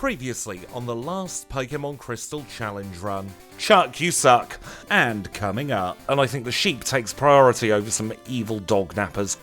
Previously on the last Pokémon Crystal challenge run. Chuck, you suck. And coming up. And I think the sheep takes priority over some evil dog nappers.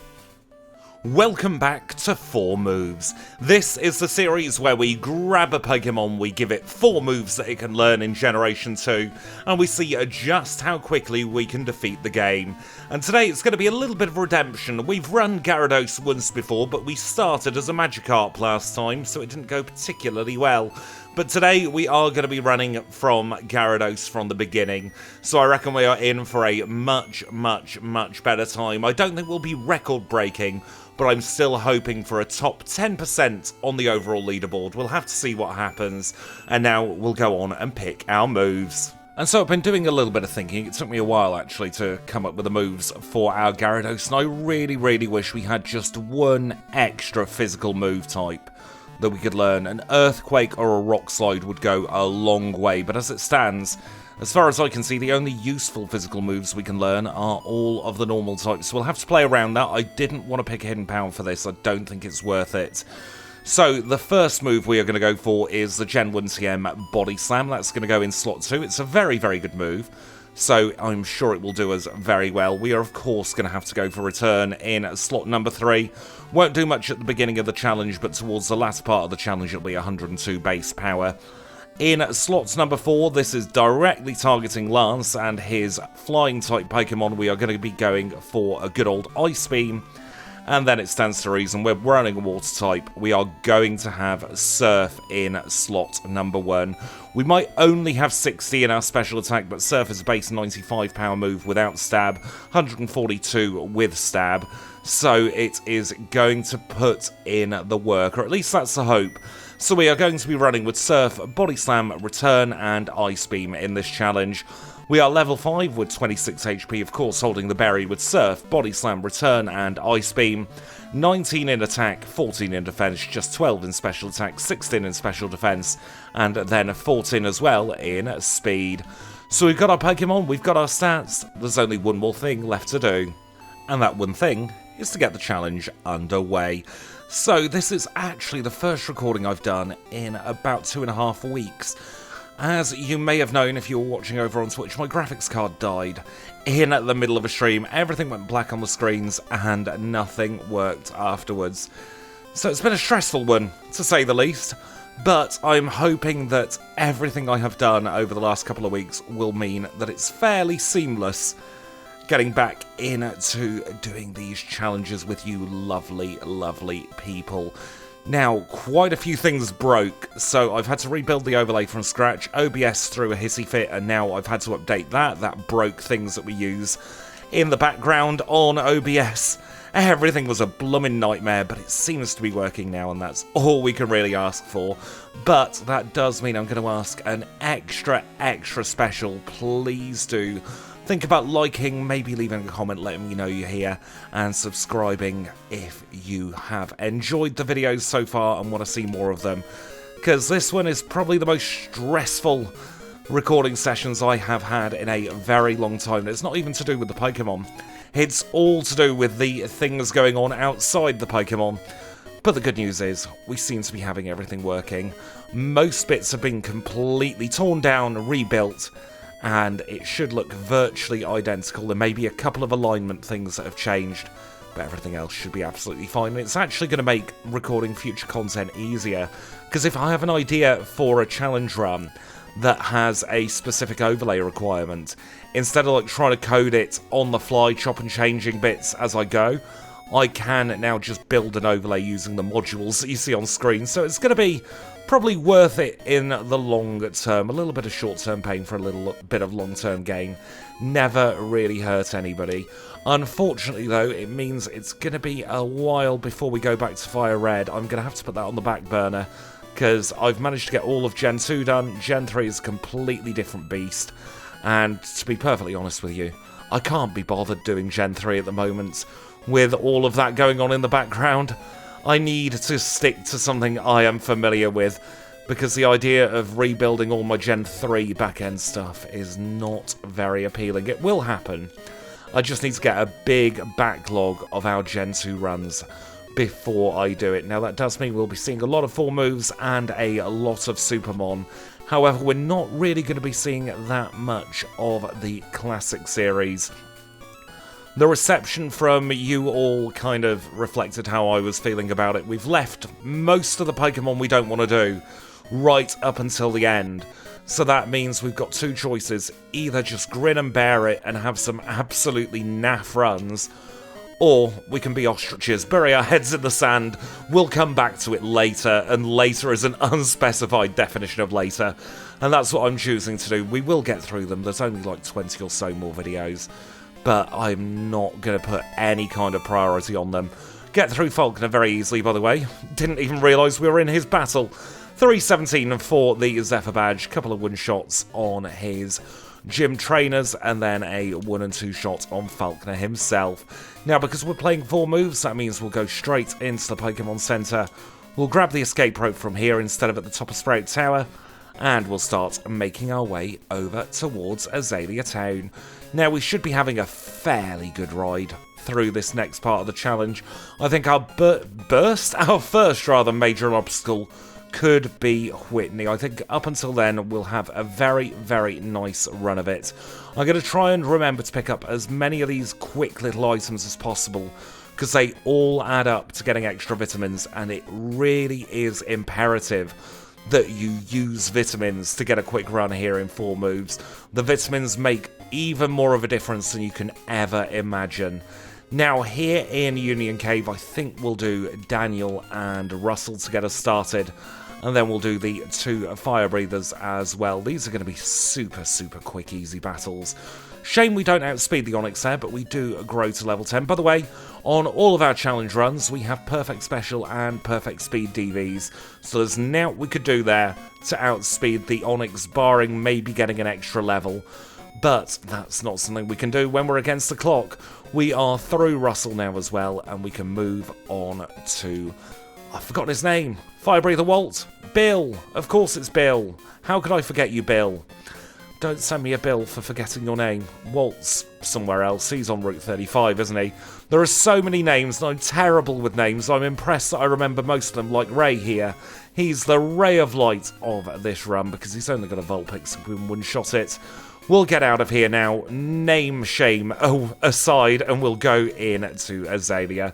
Welcome back to 4 Moves. This is the series where we grab a Pokemon, we give it 4 moves that it can learn in Generation 2, and we see just how quickly we can defeat the game. And today it's going to be a little bit of redemption. We've run Gyarados once before, but we started as a Magikarp last time, so it didn't go particularly well. But today we are going to be running from Gyarados from the beginning, so I reckon we are in for a much better time. I don't think we'll be record-breaking, but I'm still hoping for a top 10% on the overall leaderboard. We'll have to see what happens, and now we'll go on and pick our moves. And so I've been doing a little bit of thinking. It took me a while actually to come up with the moves for our Gyarados, and I really wish we had just one extra physical move type that we could learn. An Earthquake or a Rock Slide would go a long way, but as it stands, as far as I can see, the only useful physical moves we can learn are all of the normal types, so we'll have to play around that. I didn't want to pick a Hidden Pound for this, I don't think it's worth it. So the first move we are going to go for is the Gen 1 TM Body Slam. That's going to go in slot 2. It's a very good move, so I'm sure it will do us very well. We are of course going to have to go for return in slot number 3. Won't do much at the beginning of the challenge, but towards the last part of the challenge it'll be 102 base power. In slots number 4, this is directly targeting Lance and his flying type Pokemon. We are going to be going for a good old Ice Beam. And then it stands to reason, we're running a water type, we are going to have Surf in slot number 1. We might only have 60 in our special attack, but Surf is a base 95 power move without stab, 142 with stab. So it is going to put in the work, or at least that's the hope. So we are going to be running with Surf, Body Slam, Return, and Ice Beam in this challenge. We are level 5 with 26 HP, of course, holding the berry with Surf, Body Slam, Return, and Ice Beam. 19 in attack, 14 in defense, just 12 in special attack, 16 in special defense, and then 14 as well in speed. So we've got our Pokemon, we've got our stats, there's only one more thing left to do. And that one thing is to get the challenge underway. So this is actually the first recording I've done in about 2.5 weeks. As you may have known if you were watching over on Twitch, my graphics card died in the middle of a stream. Everything went black on the screens and nothing worked afterwards. So it's been a stressful one, to say the least. But I'm hoping that everything I have done over the last couple of weeks will mean that it's fairly seamless getting back into doing these challenges with you lovely people. Now, quite a few things broke, so I've had to rebuild the overlay from scratch. OBS threw a hissy fit, and now I've had to update that. That broke things that we use in the background on OBS. Everything was a blooming nightmare, but it seems to be working now, and that's all we can really ask for. But that does mean I'm going to ask an extra special. Please do think about liking, maybe leaving a comment letting me know you're here, and subscribing if you have enjoyed the videos so far and want to see more of them, because this one is probably the most stressful recording sessions I have had in a very long time. It's not even to do with the Pokemon, it's all to do with the things going on outside the Pokemon. But the good news is, we seem to be having everything working. Most bits have been completely torn down, rebuilt, and it should look virtually identical. There may be a couple of alignment things that have changed, but everything else should be absolutely fine. It's actually going to make recording future content easier, because if I have an idea for a challenge run that has a specific overlay requirement, instead of like trying to code it on the fly, chop and changing bits as I go, I can now just build an overlay using the modules that you see on screen. So it's going to be probably worth it in the long term. A little bit of short-term pain for a little bit of long-term gain. Never really hurt anybody. Unfortunately, though, it means it's going to be a while before we go back to Fire Red. I'm going to have to put that on the back burner, because I've managed to get all of Gen 2 done. Gen 3 is a completely different beast. And to be perfectly honest with you, I can't be bothered doing Gen 3 at the moment with all of that going on in the background. I need to stick to something I am familiar with, because the idea of rebuilding all my Gen 3 back-end stuff is not very appealing. It will happen. I just need to get a big backlog of our Gen 2 runs before I do it. Now that does mean we'll be seeing a lot of full moves and a lot of Supermon. However, we're not really going to be seeing that much of the classic series. The reception from you all kind of reflected how I was feeling about it. We've left most of the Pokemon we don't want to do right up until the end. So that means we've got two choices. Either just grin and bear it and have some absolutely naff runs, or we can be ostriches, bury our heads in the sand. We'll come back to it later, and later is an unspecified definition of later. And that's what I'm choosing to do. We will get through them. There's only like 20 or so more videos. But I'm not going to put any kind of priority on them. Get through Falconer very easily, by the way. Didn't even realise we were in his battle. 317 for the Zephyr badge. Couple of one-shots on his gym trainers, and then a 1 and 2 shot on Falconer himself. Now, because we're playing 4 moves, that means we'll go straight into the Pokemon Center. We'll grab the escape rope from here instead of at the top of Sprout Tower, and we'll start making our way over towards Azalea Town. Now, we should be having a fairly good ride through this next part of the challenge. I think our first major obstacle could be Whitney. I think up until then we'll have a very, very nice run of it. I'm going to try and remember to pick up as many of these quick little items as possible, because they all add up to getting extra vitamins, and it really is imperative that you use vitamins to get a quick run here in 4 moves. The vitamins make even more of a difference than you can ever imagine. Now, here in Union Cave, I think we'll do Daniel and Russell to get us started, and then we'll do the 2 fire breathers as well. These are going to be super, super quick, easy battles. Shame we don't outspeed the Onix there, but we do grow to level 10. By the way, on all of our challenge runs, we have perfect special and perfect speed DVs, so there's naught we could do there to outspeed the Onix, barring maybe getting an extra level. But that's not something we can do when we're against the clock. We are through Russell now as well, and we can move on to... I've forgotten his name. Fire Breather Walt. Bill. Of course it's Bill. How could I forget you, Bill? Don't send me a bill for forgetting your name. Walt's somewhere else. He's on Route 35, isn't he? There are so many names, and I'm terrible with names. I'm impressed that I remember most of them, like Ray here. He's the ray of light of this run, because he's only got a Vulpix, so we can one-shot it. We'll get out of here now, name shame aside, and we'll go in to Azalea.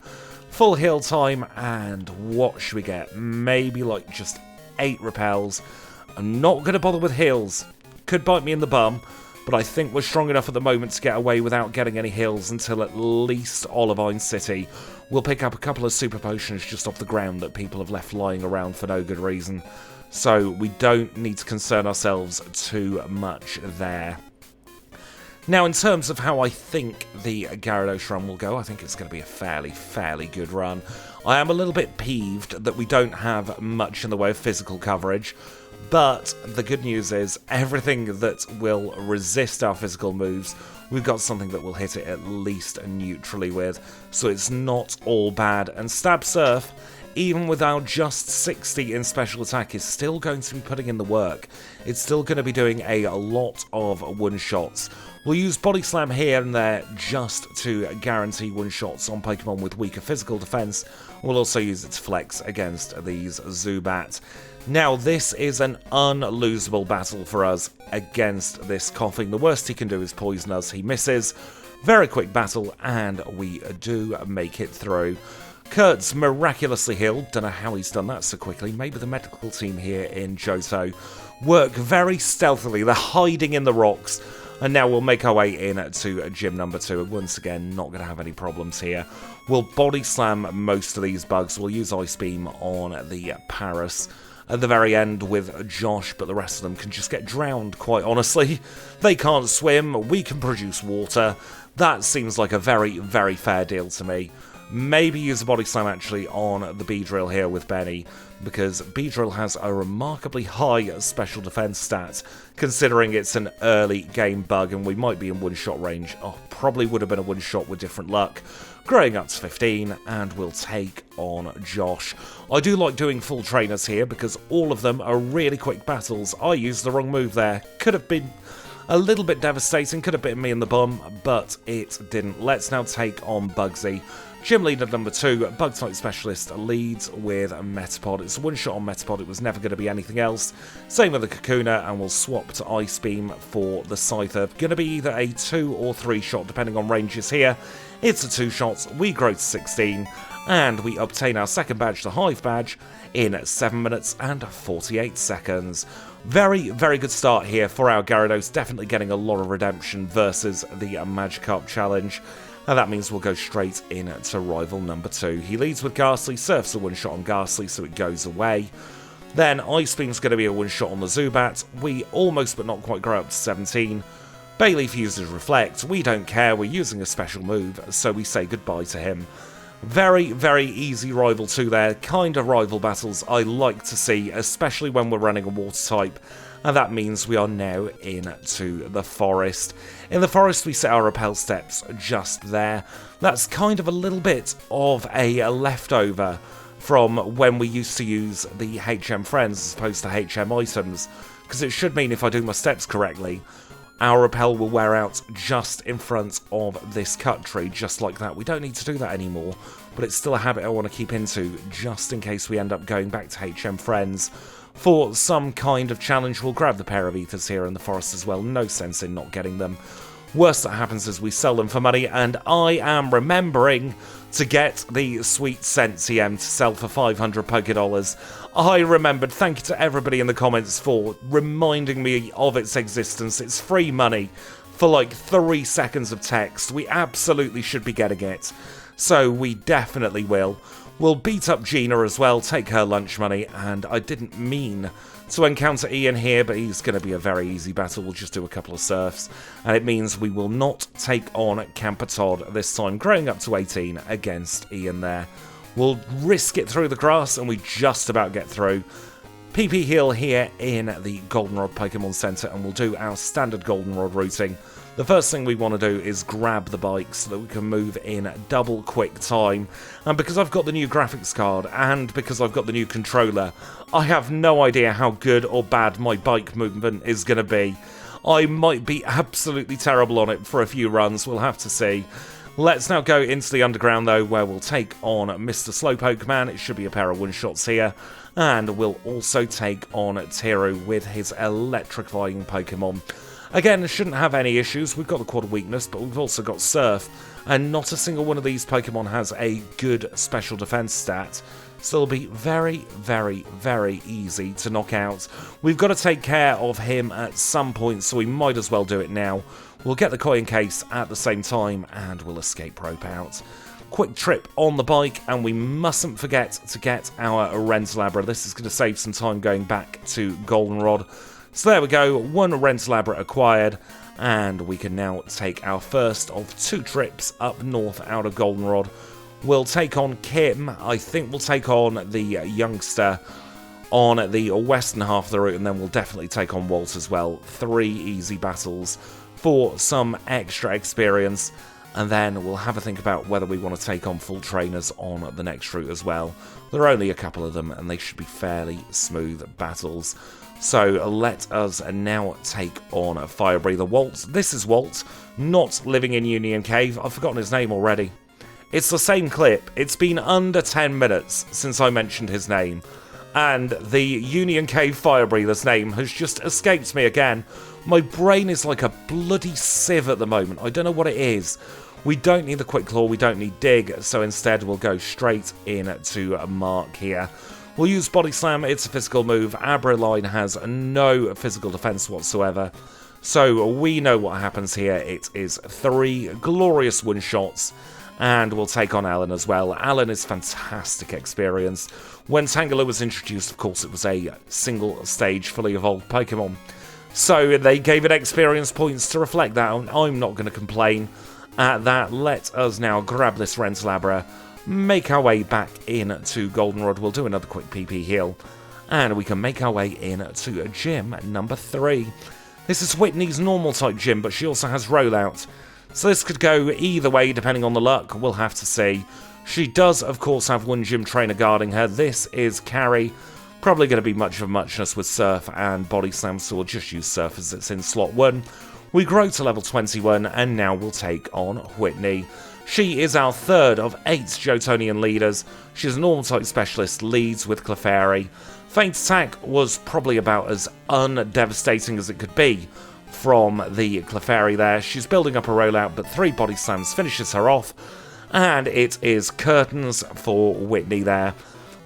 Full heal time, and what should we get? Maybe like just 8 repels. I'm not going to bother with heals. Could bite me in the bum, but I think we're strong enough at the moment to get away without getting any heals until at least Olivine City. We'll pick up a couple of super potions just off the ground that people have left lying around for no good reason. So we don't need to concern ourselves too much there. Now, in terms of how I think the Gyarados run will go, I think it's going to be a fairly good run. I am a little bit peeved that we don't have much in the way of physical coverage, but the good news is everything that will resist our physical moves, we've got something that will hit it at least neutrally with, so it's not all bad. And Stab Surf, even with our just 60 in special attack, is still going to be putting in the work. It's still going to be doing a lot of one-shots. We'll use Body Slam here and there just to guarantee one-shots on Pokemon with weaker physical defense. We'll also use it to flex against these Zubat. Now, this is an unlosable battle for us against this Coughing. The worst he can do is poison us. He misses. Very quick battle, and we do make it through. Kurt's miraculously healed. Don't know how he's done that so quickly. Maybe the medical team here in Johto work very stealthily. They're hiding in the rocks. And now we'll make our way in to gym number 2. And once again, not going to have any problems here. We'll body slam most of these bugs. We'll use Ice Beam on the Paras at the very end with Josh, but the rest of them can just get drowned, quite honestly. They can't swim. We can produce water. That seems like a very fair deal to me. Maybe use a Body Slam actually on the Beedrill here with Benny, because Beedrill has a remarkably high special defense stat, considering it's an early game bug and we might be in one-shot range. Oh, probably would have been a one-shot with different luck. Growing up to 15, and we'll take on Josh. I do like doing full trainers here, because all of them are really quick battles. I used the wrong move there. Could have been a little bit devastating, could have bitten me in the bum, but it didn't. Let's now take on Bugsy. Gym leader number 2, Bug-type specialist, leads with Metapod. It's a one-shot on Metapod, it was never going to be anything else. Same with the Kakuna, and we'll swap to Ice Beam for the Scyther. Going to be either a 2 or 3 shot, depending on ranges here. It's a 2 shot, we grow to 16, and we obtain our second badge, the Hive badge, in 7 minutes and 48 seconds. Very, very good start here for our Gyarados, definitely getting a lot of redemption versus the Magikarp challenge. And that means we'll go straight into rival number 2. He leads with Ghastly, Surf's a one-shot on Ghastly, so it goes away. Then Ice Beam's going to be a one-shot on the Zubat. We almost but not quite grow up to 17. Bayleaf uses Reflect. We don't care, we're using a special move, so we say goodbye to him. Very, very easy rival 2 there. Kind of rival battles I like to see, especially when we're running a water type. And that means we are now into the forest. In the forest we set our rappel steps just there. That's kind of a little bit of a leftover from when we used to use the HM friends as opposed to HM items. Because it should mean if I do my steps correctly, our rappel will wear out just in front of this cut tree, just like that. We don't need to do that anymore, but it's still a habit I want to keep into, just in case we end up going back to HM Friends for some kind of challenge. We'll grab the pair of ethers here in the forest as well, no sense in not getting them. Worst that happens is we sell them for money, and I am remembering to get the Sweet Scent TM to sell for 500 Pokédollars. I remembered, thank you to everybody in the comments for reminding me of its existence. It's free money for like 3 seconds of text. We absolutely should be getting it. So we definitely will. We'll beat up Gina as well, take her lunch money, and I didn't mean to encounter Ian here, but he's going to be a very easy battle. We'll just do a couple of surfs, and it means we will not take on Campatod this time, growing up to 18 against Ian there. We'll risk it through the grass, and we just about get through. PP heal here in the Goldenrod Pokemon Center, and we'll do our standard Goldenrod routing. The first thing we want to do is grab the bike so that we can move in double quick time. And because I've got the new graphics card and because I've got the new controller, I have no idea how good or bad my bike movement is going to be. I might be absolutely terrible on it for a few runs, we'll have to see. Let's now go into the underground though, where we'll take on Mr. Slowpoke Man. It should be a pair of one-shots here. And we'll also take on Tiru with his electrifying Pokemon. Again, shouldn't have any issues. We've got the Quarter Weakness, but we've also got Surf. And not a single one of these Pokemon has a good special defense stat. So it'll be very, very, very easy to knock out. We've got to take care of him at some point, so we might as well do it now. We'll get the coin case at the same time, and we'll escape rope out. Quick trip on the bike, and we mustn't forget to get our Rentalabra. This is going to save some time going back to Goldenrod. So there we go, 1 Rentalabra acquired, and we can now take our first of 2 trips up north out of Goldenrod. We'll take on Kim. I think we'll take on the youngster on the western half of the route, and then we'll definitely take on Walt as well. 3 easy battles for some extra experience, and then we'll have a think about whether we want to take on full trainers on the next route as well. There are only a couple of them, and they should be fairly smooth battles. So let us now take on Fire Breather Walt. This is Walt, not living in Union Cave. I've forgotten his name already. It's the same clip. It's been under 10 minutes since I mentioned his name. And the Union Cave Fire Breather's name has just escaped me again. My brain is like a bloody sieve at the moment. I don't know what it is. We don't need the Quick Claw, we don't need Dig, so instead we'll go straight into Mark here. We'll use Body Slam, it's a physical move. Abraline has no physical defense whatsoever. So we know what happens here. It is 3 glorious one-shots. And we'll take on Alan as well. Alan is fantastic experience. When Tangela was introduced, of course, it was a single stage fully evolved Pokemon. So they gave it experience points to reflect that. I'm not going to complain at that. Let us now grab this Rentalabra, make our way back into Goldenrod. We'll do another quick PP heal, and we can make our way into gym number 3. This is Whitney's normal type gym, but she also has rollout. So this could go either way depending on the luck, we'll have to see. She does, of course, have 1 gym trainer guarding her. This is Carrie. Probably going to be much of a muchness with Surf and Body Slam, so we'll just use Surf as it's in slot 1. We grow to level 21, and now we'll take on Whitney. She is our third of 8 Johtonian leaders. She's a normal type specialist, leads with Clefairy. Feint Attack was probably about as undevastating as it could be from the Clefairy there. She's building up a rollout, but 3 body slams finishes her off, and it is curtains for Whitney there.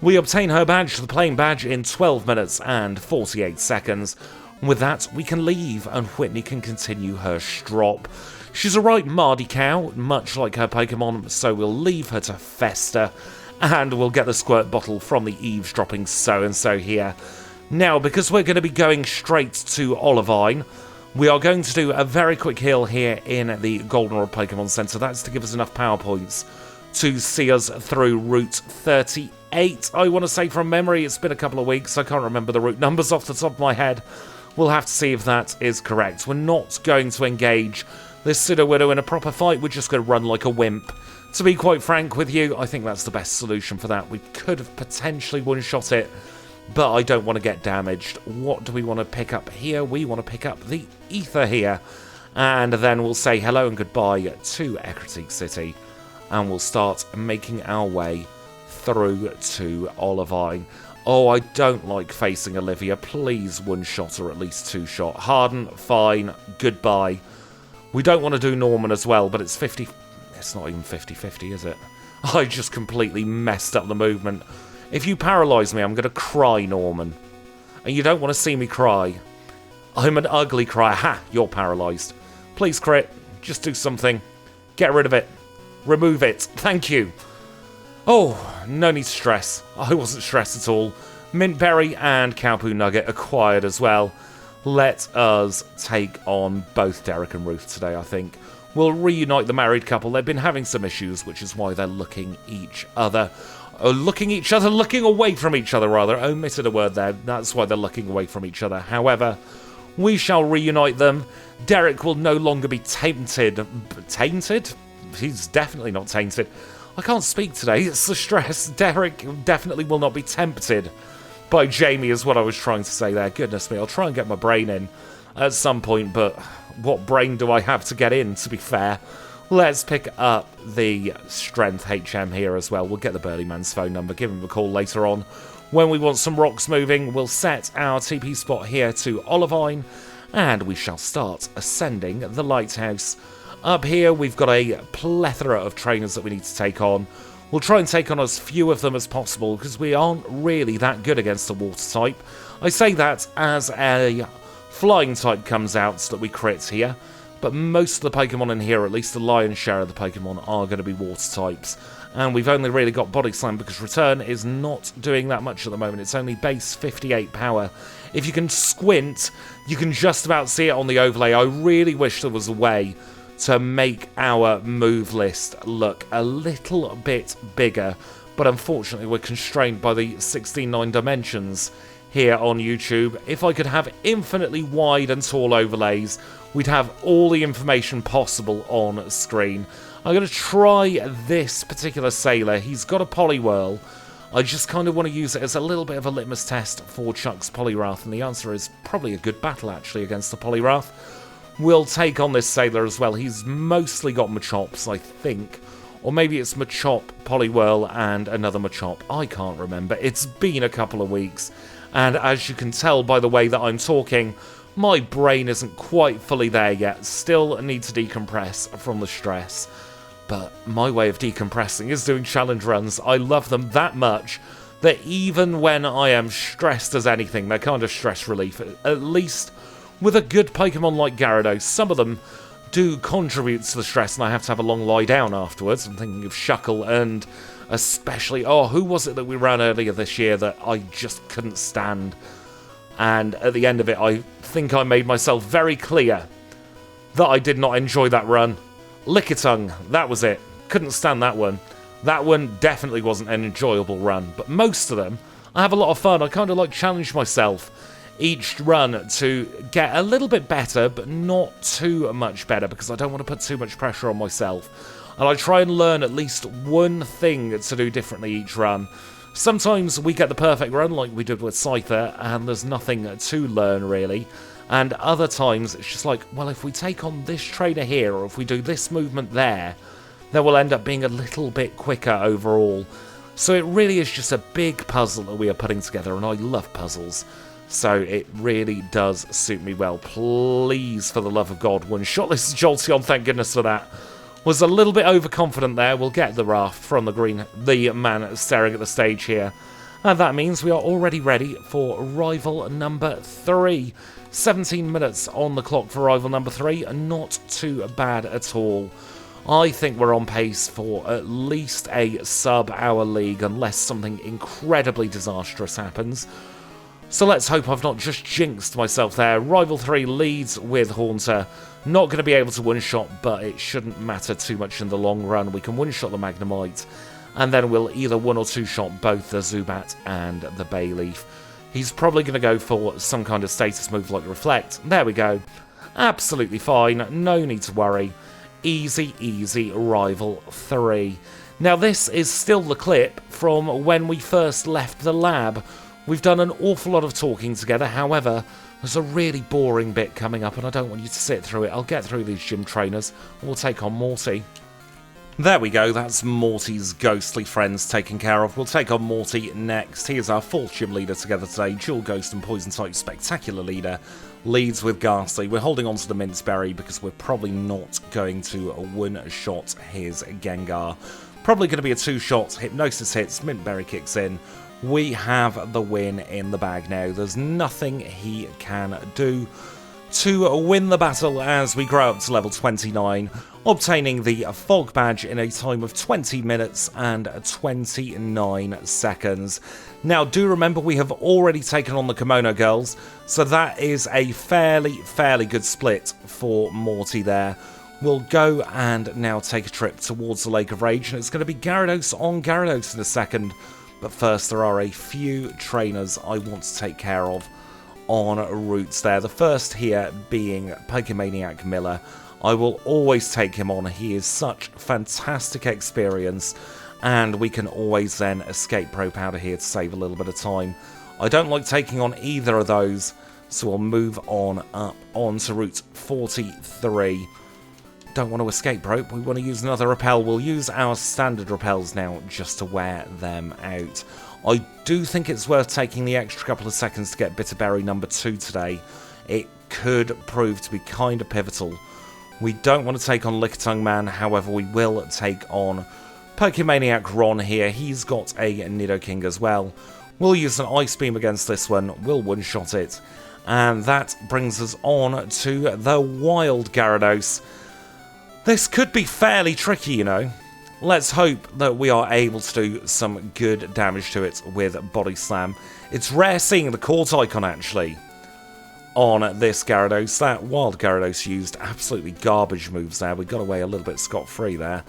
We obtain her badge, the playing badge, in 12 minutes and 48 seconds. With that, we can leave, and Whitney can continue her strop. She's a right mardy cow, much like her Pokemon, so we'll leave her to fester, and we'll get the squirt bottle from the eavesdropping so-and-so here. Now, because we're going to be going straight to Olivine, we are going to do a very quick heal here in the Goldenrod Pokemon Center. That's to give us enough power points to see us through Route 38. I want to say from memory, it's been a couple of weeks. I can't remember the route numbers off the top of my head. We'll have to see if that is correct. We're not going to engage this Sudowoodo in a proper fight. We're just going to run like a wimp. To be quite frank with you, I think that's the best solution for that. We could have potentially one-shot it, but I don't want to get damaged. What do we want to pick up here? We want to pick up the Ether here. And then we'll say hello and goodbye to Ecruteak City. And we'll start making our way through to Olivine. Oh, I don't like facing Olivia. Please one-shot or at least two-shot. Harden, fine, goodbye. We don't want to do Norman as well, but it's 50... It's not even 50-50, is it? I just completely messed up the movement. If you paralyse me, I'm going to cry, Norman. And you don't want to see me cry. I'm an ugly crier. Ha! You're paralysed. Please crit. Just do something. Get rid of it. Remove it. Thank you. Oh, no need to stress. I wasn't stressed at all. Mintberry and Cowpoo Nugget acquired as well. Let us take on both Derek and Ruth today, I think. We'll reunite the married couple. They've been having some issues, which is why they're looking away from each other, rather. I omitted a word there. That's why they're looking away from each other. However, we shall reunite them. Derek will no longer be tainted. Tainted? He's definitely not tainted. I can't speak today. It's the stress. Derek definitely will not be tempted by Jamie, is what I was trying to say there. Goodness me, I'll try and get my brain in at some point, but what brain do I have to get in, to be fair? Let's pick up the Strength HM here as well. We'll get the Burly Man's phone number, give him a call later on. When we want some rocks moving, we'll set our TP spot here to Olivine, and we shall start ascending the lighthouse. Up here, we've got a plethora of trainers that we need to take on. We'll try and take on as few of them as possible, because we aren't really that good against the water type. I say that as a flying type comes out so that we crit here, but most of the Pokemon in here, at least the lion's share of the Pokemon, are going to be water types. And we've only really got Body Slam because Return is not doing that much at the moment. It's only base 58 power. If you can squint, you can just about see it on the overlay. I really wish there was a way to make our move list look a little bit bigger, but unfortunately we're constrained by the 16:9 dimensions here on YouTube. If I could have infinitely wide and tall overlays, we'd have all the information possible on screen. I'm going to try this particular Sailor. He's got a Poliwhirl. I just kind of want to use it as a little bit of a litmus test for Chuck's Poliwrath, and the answer is probably a good battle actually against the Poliwrath. We'll take on this Sailor as well. He's mostly got Machops, I think. Or maybe it's Machop, Poliwhirl, and another Machop. I can't remember. It's been a couple of weeks. And as you can tell by the way that I'm talking, my brain isn't quite fully there yet. Still need to decompress from the stress. But my way of decompressing is doing challenge runs. I love them that much that even when I am stressed as anything, they're kind of stress relief. At least with a good Pokemon like Gyarados, some of them do contribute to the stress and I have to have a long lie down afterwards. I'm thinking of Shuckle and especially, oh, who was it that we ran earlier this year that I just couldn't stand? And at the end of it, I think I made myself very clear that I did not enjoy that run. Lickitung, that was it. Couldn't stand that one. That one definitely wasn't an enjoyable run, but most of them, I have a lot of fun. I kind of like challenge myself each run to get a little bit better, but not too much better, because I don't want to put too much pressure on myself. And I try and learn at least one thing to do differently each run. Sometimes we get the perfect run, like we did with Scyther, and there's nothing to learn, really. And other times, it's just like, well, if we take on this trainer here, or if we do this movement there, that will end up being a little bit quicker overall. So it really is just a big puzzle that we are putting together, and I love puzzles. So it really does suit me well. Please, for the love of God, one-shot this Jolteon, thank goodness for that. Was a little bit overconfident there. We'll get the raft from the man staring at the stage here. And that means we are already ready for rival number 3. 17 minutes on the clock for rival number 3. Not too bad at all. I think we're on pace for at least a sub-hour league, unless something incredibly disastrous happens. So let's hope I've not just jinxed myself there. Rival 3 leads with Haunter. Not going to be able to one-shot, but it shouldn't matter too much in the long run. We can one-shot the Magnemite, and then we'll either one or two-shot both the Zubat and the Bayleaf. He's probably going to go for some kind of status move like Reflect. There we go. Absolutely fine. No need to worry. Easy, easy rival 3. Now this is still the clip from when we first left the lab. We've done an awful lot of talking together, however, there's a really boring bit coming up and I don't want you to sit through it. I'll get through these gym trainers and we'll take on Morty. There we go, that's Morty's ghostly friends taken care of. We'll take on Morty next. He is our 4th gym leader together today. Dual Ghost and Poison type spectacular leader. Leads with Ghastly. We're holding on to the Minceberry because we're probably not going to one-shot his Gengar. Probably going to be a 2-shot. Hypnosis hits, Mintberry kicks in. We have the win in the bag now. There's nothing he can do to win the battle as we grow up to level 29, obtaining the Fog Badge in a time of 20 minutes and 29 seconds. Now, do remember we have already taken on the Kimono Girls, so that is a fairly good split for Morty there. We'll go and now take a trip towards the Lake of Rage, and it's going to be Gyarados on Gyarados in a second. But first, there are a few trainers I want to take care of en route there. The first here being Pokemaniac Miller. I will always take him on. He is such fantastic experience, and we can always then escape Pro Powder here to save a little bit of time. I don't like taking on either of those, so we'll move on up onto Route 43. Don't want to escape rope, we want to use another repel. We'll use our standard repels now just to wear them out. I do think it's worth taking the extra couple of seconds to get Bitterberry number 2 today. It could prove to be kind of pivotal. We don't want to take on Lickitung Man, however we will take on Pokemaniac Ron here. He's got a Nidoking as well. We'll use an Ice Beam against this one, we'll one-shot it. And that brings us on to the Wild Gyarados. This could be fairly tricky, you know. Let's hope that we are able to do some good damage to it with Body Slam. It's rare seeing the court icon, actually, on this Gyarados. That Wild Gyarados used absolutely garbage moves there. We got away a little bit scot-free there.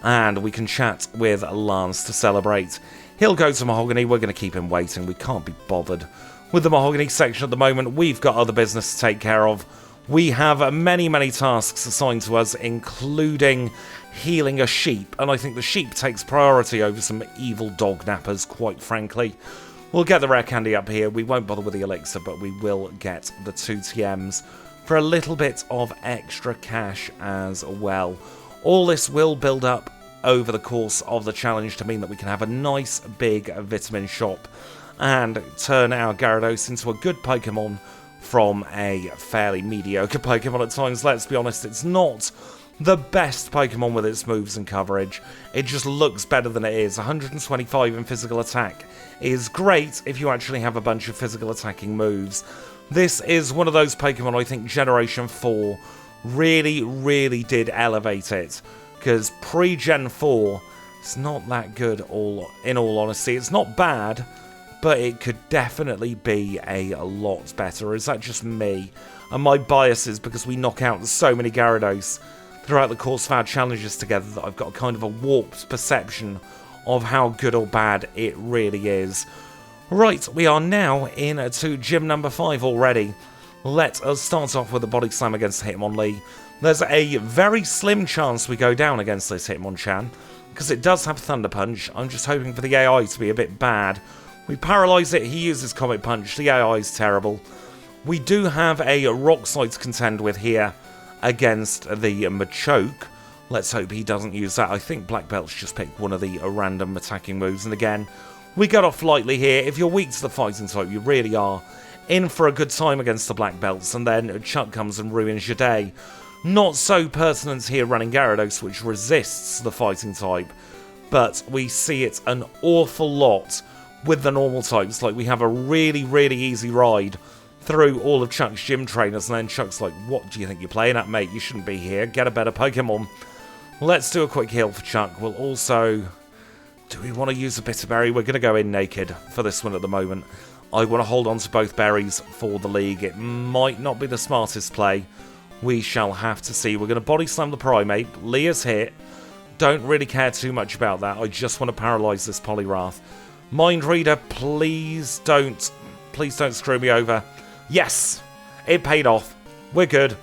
And we can chat with Lance to celebrate. He'll go to Mahogany. We're going to keep him waiting. We can't be bothered with the Mahogany section at the moment. We've got other business to take care of. We have many tasks assigned to us, including healing a sheep, and I think the sheep takes priority over some evil dog nappers, quite frankly. We'll get the rare candy up here. We won't bother with the elixir, but we will get the 2 TMs for a little bit of extra cash as well. All this will build up over the course of the challenge to mean that we can have a nice big vitamin shop and turn our Gyarados into a good Pokemon from a fairly mediocre Pokemon at times. Let's be honest, it's not the best Pokemon with its moves and coverage. It just looks better than it is. 125 in physical attack is great if you actually have a bunch of physical attacking moves. This is one of those Pokemon I think Generation 4 really did elevate it, because pre-Gen 4, it's not that good in all honesty. It's not bad, but it could definitely be a lot better. Is that just me? And my biases because we knock out so many Gyarados throughout the course of our challenges together that I've got kind of a warped perception of how good or bad it really is. Right, we are now into gym number 5 already. Let us start off with a Body Slam against Hitmonlee. There's a very slim chance we go down against this Hitmonchan, because it does have Thunder Punch. I'm just hoping for the AI to be a bit bad. We paralyse it, he uses Comet Punch, the AI is terrible. We do have a Rock Slide to contend with here against the Machoke. Let's hope he doesn't use that. I think Black Belt's just picked one of the random attacking moves. And again, we got off lightly here. If you're weak to the fighting type, you really are in for a good time against the Black Belts. And then Chuck comes and ruins your day. Not so pertinent here running Gyarados, which resists the fighting type. But we see it an awful lot with the normal types. Like, we have a really, really easy ride through all of Chuck's gym trainers. And then Chuck's like, what do you think you're playing at, mate? You shouldn't be here. Get a better Pokemon. Let's do a quick heal for Chuck. We'll also... Do we want to use a Bitter Berry? We're going to go in naked for this one at the moment. I want to hold on to both berries for the league. It might not be the smartest play. We shall have to see. We're going to Body Slam the Primate. Leah's hit. Don't really care too much about that. I just want to paralyze this Poliwrath. Mind Reader, please don't screw me over. Yes! It paid off. We're good.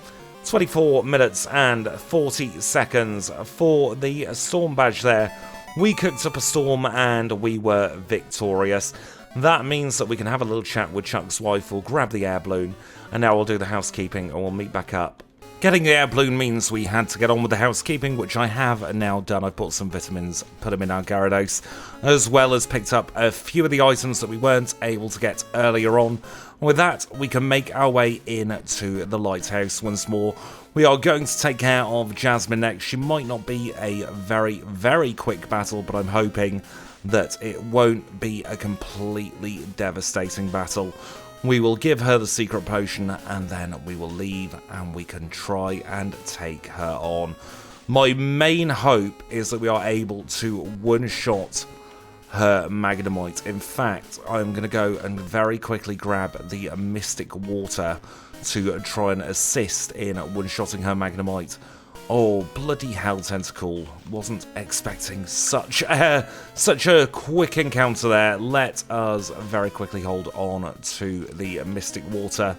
24 minutes and 40 seconds for the Storm badge there. We cooked up a Storm and we were victorious. That means that we can have a little chat with Chuck's wife. We'll grab the air balloon and now we'll do the housekeeping and we'll meet back up. Getting the air balloon means we had to get on with the housekeeping, which I have now done. I bought some vitamins, put them in our Gyarados, as well as picked up a few of the items that we weren't able to get earlier on. With that, we can make our way into the lighthouse once more. We are going to take care of Jasmine next. She might not be a very, very quick battle, but I'm hoping that it won't be a completely devastating battle. We will give her the secret potion and then we will leave and we can try and take her on. My main hope is that we are able to one-shot her Magnemite. In fact, I'm going to go and very quickly grab the Mystic Water to try and assist in one-shotting her Magnemite. Oh, bloody hell, Tentacool. Wasn't expecting such a quick encounter there. Let us very quickly hold on to the Mystic Water.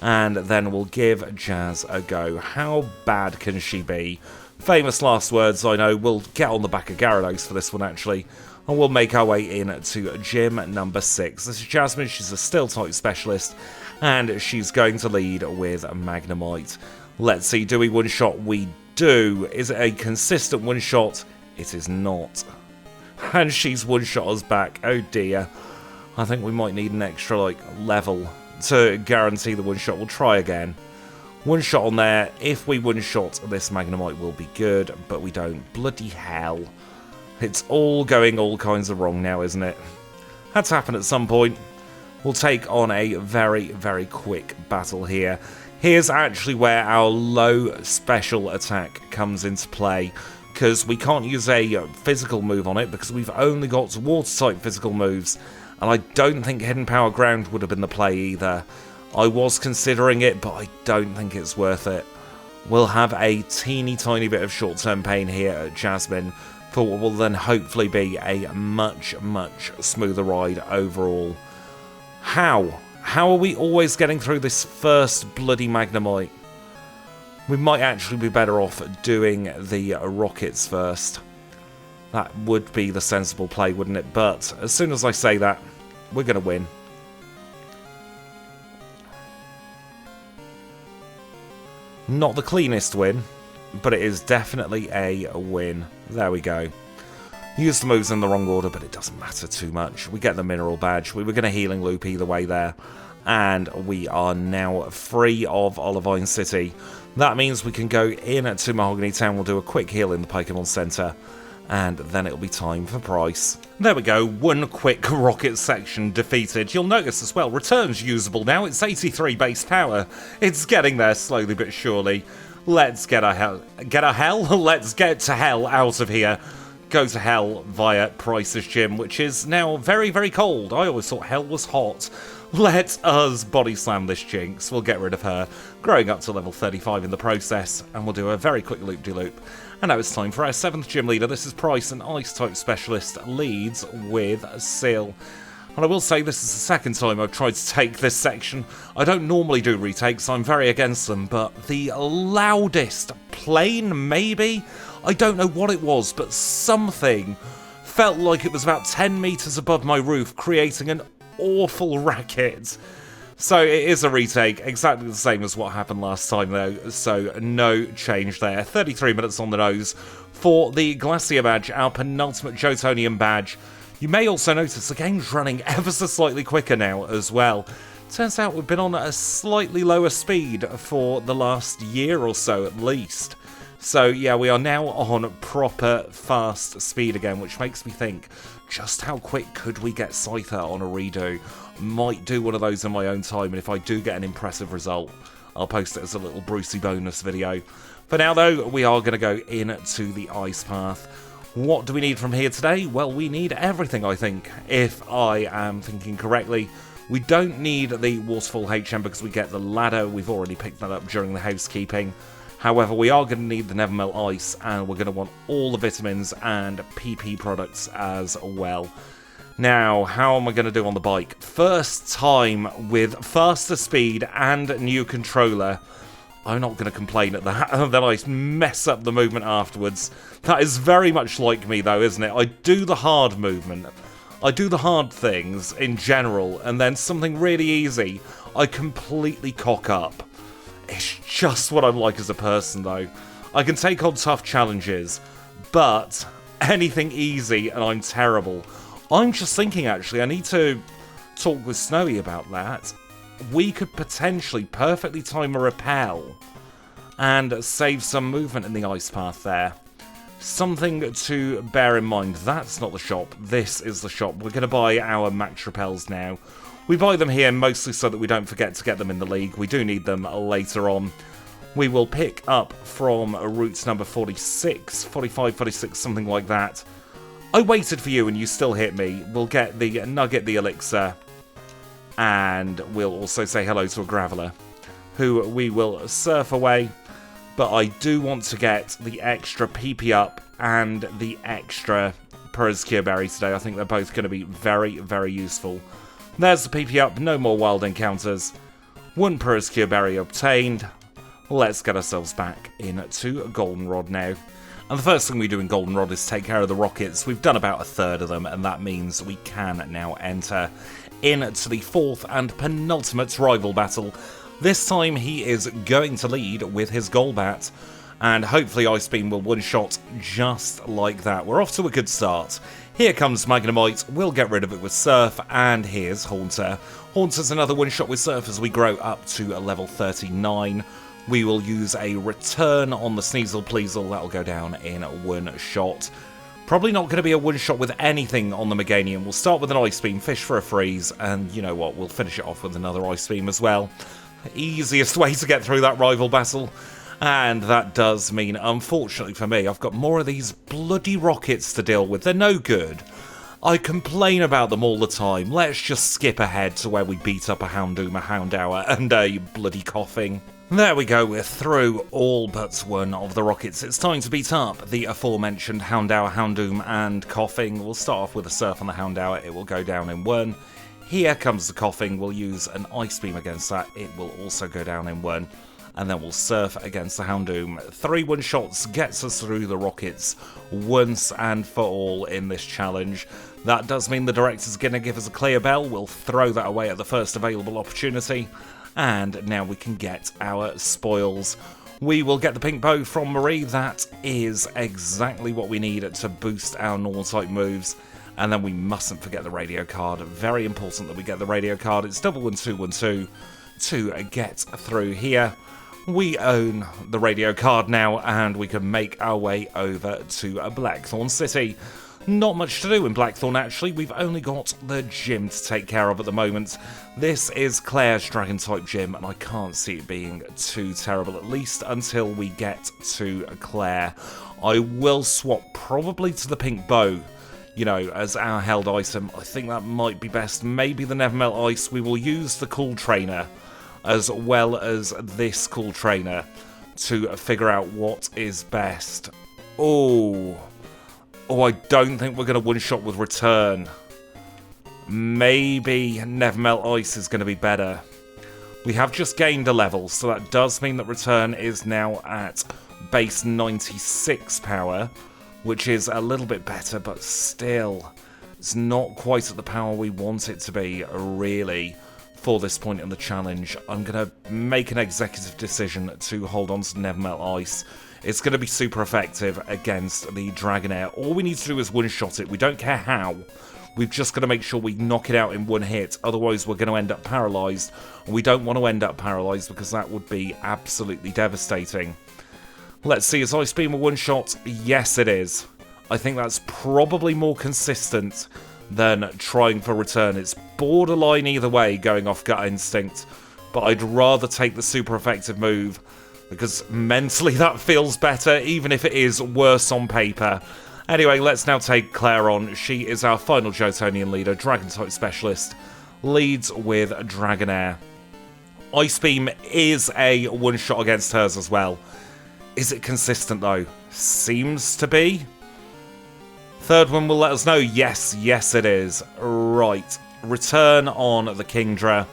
And then we'll give Jazz a go. How bad can she be? Famous last words, I know. We'll get on the back of Gyarados for this one, actually. And we'll make our way in to gym number 6. This is Jasmine. She's a Steel-type specialist. And she's going to lead with Magnemite. Let's see, do we one-shot? We do. Is it a consistent one-shot? It is not. And she's one-shot us back. Oh dear. I think we might need an extra, level to guarantee the one-shot. We'll try again. One-shot on there. If we one-shot, this Magnemite will be good, but we don't. Bloody hell. It's all going all kinds of wrong now, isn't it? Had to happen at some point. We'll take on a very, very quick battle here. Here's actually where our low special attack comes into play, because we can't use a physical move on it, because we've only got water-type physical moves, and I don't think Hidden Power Ground would have been the play either. I was considering it, but I don't think it's worth it. We'll have a teeny tiny bit of short-term pain here at Jasmine, for what will then hopefully be a much, much smoother ride overall. How? How are we always getting through this first bloody Magnemite? We might actually be better off doing the rockets first. That would be the sensible play, wouldn't it? But as soon as I say that, we're going to win. Not the cleanest win, but it is definitely a win. There we go. Used the moves in the wrong order, but it doesn't matter too much. We get the mineral badge. We were going to healing loop either way there. And we are now free of Olivine City. That means we can go in to Mahogany Town. We'll do a quick heal in the Pokemon Center. And then it'll be time for Price. There we go. One quick rocket section defeated. You'll notice as well, return's usable now. It's 83 base power. It's getting there slowly but surely. Let's get Let's get to hell out of here. Go to hell via Price's gym, which is now very, very cold. I always thought hell was hot. Let us body slam this Jinx. We'll get rid of her, growing up to level 35 in the process, and we'll do a very quick loop-de-loop. And now it's time for our 7th gym leader. This is Price, an Ice-type specialist, leads with Seal. And I will say this is the second time I've tried to take this section. I don't normally do retakes, I'm very against them, but the loudest plane, maybe? I don't know what it was, but something felt like it was about 10 meters above my roof, creating an awful racket. So it is a retake, exactly the same as what happened last time though, so no change there. 33 minutes on the nose for the Glacier badge, our penultimate Jotonian badge. You may also notice the game's running ever so slightly quicker now as well. Turns out we've been on a slightly lower speed for the last year or so at least. So yeah, we are now on proper fast speed again, which makes me think, just how quick could we get Scyther on a redo? Might do one of those in my own time, and if I do get an impressive result, I'll post it as a little Brucey bonus video. For now though, we are going to go into the ice path. What do we need from here today? Well, we need everything, I think, if I am thinking correctly. We don't need the Waterfall HM because we get the ladder. We've already picked that up during the housekeeping. However, we are going to need the Nevermelt Ice, and we're going to want all the vitamins and PP products as well. Now, how am I going to do on the bike? First time with faster speed and new controller. I'm not going to complain at that, and then I mess up the movement afterwards. That is very much like me though, isn't it? I do the hard movement. I do the hard things in general, and then something really easy, I completely cock up. It's just what I'm like as a person though. I can take on tough challenges, but anything easy and I'm terrible. I'm just thinking actually, I need to talk with Snowy about that. We could potentially perfectly time a repel and save some movement in the ice path there. Something to bear in mind, that's not the shop, this is the shop. We're going to buy our max repels now. We buy them here mostly so that we don't forget to get them in the league. We do need them later on. We will pick up from route number 46, 45, 46, something like that. I waited for you and you still hit me. We'll get the nugget, the elixir, and we'll also say hello to a graveler, who we will surf away. But I do want to get the extra PP up and the extra Periscure Berry today. I think they're both going to be very, very useful. There's the PP up, no more wild encounters. One Periscure Berry obtained. Let's get ourselves back into Goldenrod now. And the first thing we do in Goldenrod is take care of the rockets. We've done about a third of them, and that means we can now enter into the fourth and penultimate rival battle. This time he is going to lead with his Golbat, and hopefully Ice Beam will one-shot just like that. We're off to a good start. Here comes Magnemite, we'll get rid of it with Surf, and here's Haunter. Haunter's another one-shot with Surf as we grow up to a level 39. We will use a return on the Sneasel Pleasel, that'll go down in one shot. Probably not going to be a one-shot with anything on the Meganium. We'll start with an Ice Beam, fish for a freeze, and you know what, we'll finish it off with another Ice Beam as well. Easiest way to get through that rival battle. And that does mean, unfortunately for me, I've got more of these bloody rockets to deal with. They're no good. I complain about them all the time. Let's just skip ahead to where we beat up a Houndoom, a Houndour, and a bloody Coughing. There we go, we're through all but one of the rockets. It's time to beat up the aforementioned Houndour, Houndoom, and Coughing. We'll start off with a Surf on the Houndour. It will go down in one. Here comes the Coughing. We'll use an Ice Beam against that. It will also go down in one. And then we'll Surf against the Houndoom. 3 one-shots gets us through the rockets once and for all in this challenge. That does mean the director's going to give us a clear bell. We'll throw that away at the first available opportunity. And now we can get our spoils. We will get the pink bow from Marie. That is exactly what we need to boost our normal type moves. And then we mustn't forget the radio card. Very important that we get the radio card. It's 11212 to get through here. We own the radio card now, and we can make our way over to Blackthorn City. Not much to do in Blackthorn, actually. We've only got the gym to take care of at the moment. This is Claire's Dragon-type gym, and I can't see it being too terrible, at least until we get to Clair. I will swap probably to the pink bow, you know, as our held item. I think that might be best. Maybe the Nevermelt Ice. We will use the Cool Trainer as well as this Cool Trainer to figure out what is best. Oh, I don't think we're going to one-shot with Return. Maybe Nevermelt Ice is going to be better. We have just gained a level, so that does mean that Return is now at base 96 power, which is a little bit better, but still, it's not quite at the power we want it to be, really. for this point in the challenge. I'm going to make an executive decision to hold on to Nevermelt Ice. It's going to be super effective against the Dragonair. All we need to do is one-shot it. We don't care how. We've just got to make sure we knock it out in one hit. Otherwise, we're going to end up paralysed. We don't want to end up paralysed because that would be absolutely devastating. Let's see, is Ice Beam a one-shot? Yes, it is. I think that's probably more consistent than trying for return. It's borderline either way, going off gut instinct, but I'd rather take the super effective move because mentally that feels better, even if it is worse on paper. Anyway, let's now take Clair on. She is our final Johtonian leader, Dragon-type specialist, leads with Dragonair. Ice Beam is a one-shot against hers as well. Is it consistent though? Seems to be. Third one will let us know. Yes, it is. Right. Return on the Kingdra.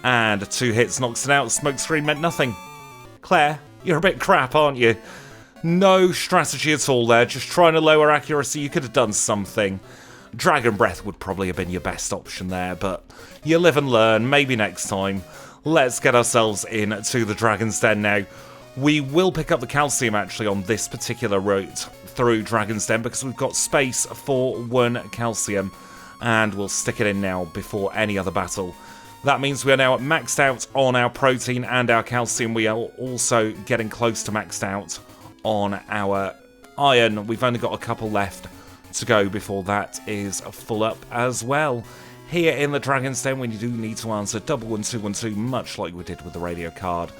And 2 hits knocks it out. Smokescreen meant nothing. Clair, you're a bit crap, aren't you? No strategy at all there. Just trying to lower accuracy. You could have done something. Dragon Breath would probably have been your best option there. But you live and learn. Maybe next time. Let's get ourselves into the Dragon's Den now. We will pick up the calcium actually on this particular route through Dragon's Den because we've got space for 1 calcium, and we'll stick it in now before any other battle. That means we are now maxed out on our protein and our calcium. We are also getting close to maxed out on our iron. We've only got a couple left to go before that is full up as well. Here in the Dragon's Den, we do need to answer 11212, much like we did with the radio card.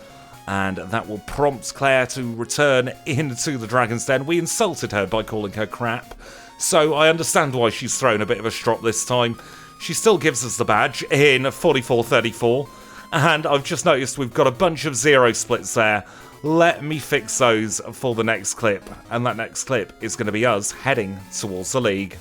And that will prompt Clair to return into the Dragon's Den. We insulted her by calling her crap, so I understand why she's thrown a bit of a strop this time. She still gives us the badge in 4434, and I've just noticed we've got a bunch of 0 splits there. Let me fix those for the next clip, and that next clip is going to be us heading towards the league.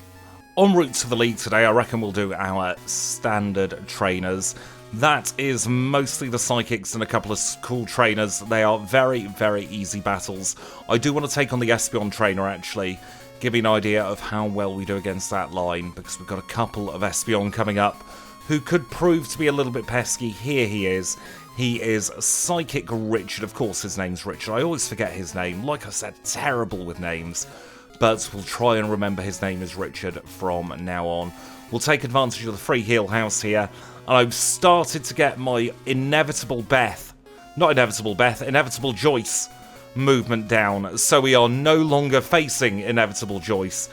En route to the league today, I reckon we'll do our standard trainers. That is mostly the Psychics and a couple of cool trainers. They are very, very easy battles. I do want to take on the Espeon trainer, actually. Give you an idea of how well we do against that line, because we've got a couple of Espeon coming up who could prove to be a little bit pesky. Here he is. He is Psychic Richard. Of course, his name's Richard. I always forget his name. Like I said, terrible with names. But we'll try and remember his name is Richard from now on. We'll take advantage of the free heal house here. And I've started to get my inevitable Joyce movement down, so we are no longer facing inevitable Joyce.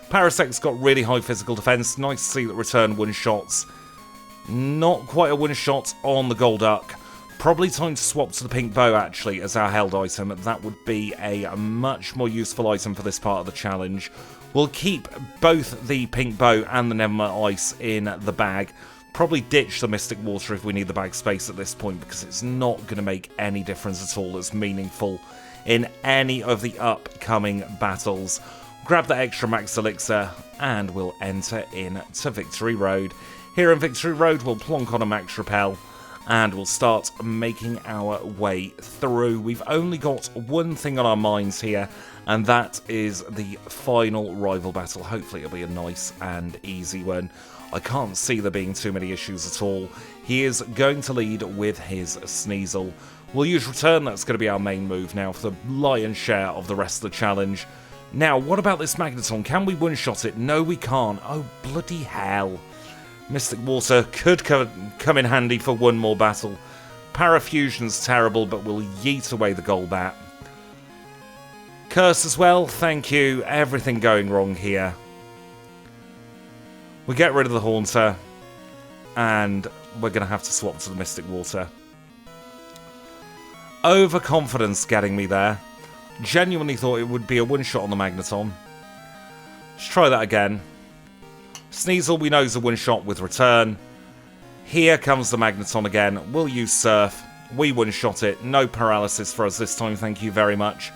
Parasect's got really high physical defense. Nice to see that return one-shots. Not quite a one-shot on the Golduck. Probably time to swap to the Pink Bow, actually, as our held item. That would be a much more useful item for this part of the challenge. We'll keep both the Pink Bow and the Nevermelt Ice in the bag. Probably ditch the Mystic Water if we need the bag space at this point, because it's not going to make any difference at all that's meaningful in any of the upcoming battles. Grab that extra max elixir and we'll enter into Victory Road. Here in Victory Road we'll plonk on a max repel and we'll start making our way through. We've only got one thing on our minds here, and that is the final rival battle. Hopefully it'll be a nice and easy one. I can't see there being too many issues at all. He is going to lead with his Sneasel. We'll use Return. That's going to be our main move now for the lion's share of the rest of the challenge. Now, what about this Magneton? Can we one-shot it? No, we can't. Oh, bloody hell. Mystic Water could come in handy for one more battle. Parafusion's terrible, but we'll yeet away the Golbat. Curse as well. Thank you. Everything going wrong here. We get rid of the Haunter, and we're going to have to swap to the Mystic Water. Overconfidence getting me there. Genuinely thought it would be a one-shot on the Magneton. Let's try that again. Sneasel we know is a one-shot with Return. Here comes the Magneton again. We'll use Surf. We one-shot it. No paralysis for us this time, thank you very much.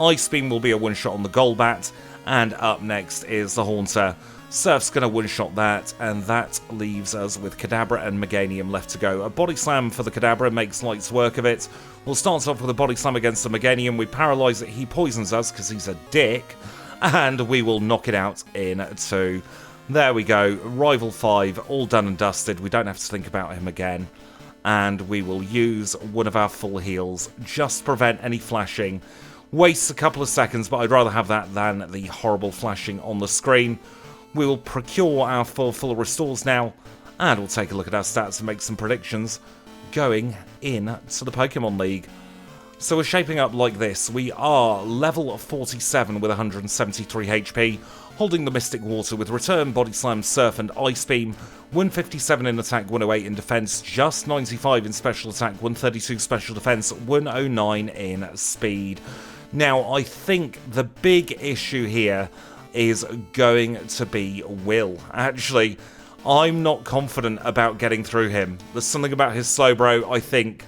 Ice Beam will be a one-shot on the Golbat. And up next is the Haunter. Surf's going to one-shot that, and that leaves us with Kadabra and Meganium left to go. A Body Slam for the Kadabra makes light work of it. We'll start off with a Body Slam against the Meganium. We paralyse it, he poisons us because he's a dick, and we will knock it out in 2. There we go, Rival 5, all done and dusted. We don't have to think about him again. And we will use one of our full heals, just to prevent any flashing. Wastes a couple of seconds, but I'd rather have that than the horrible flashing on the screen. We will procure our full restores now, and we'll take a look at our stats and make some predictions going into the Pokemon League. So we're shaping up like this. We are level 47 with 173 HP, holding the Mystic Water with Return, Body Slam, Surf and Ice Beam, 157 in attack, 108 in defense, just 95 in special attack, 132 special defense, 109 in speed. Now, I think the big issue here is going to be Will. Actually, I'm not confident about getting through him. There's something about his Slowbro, I think,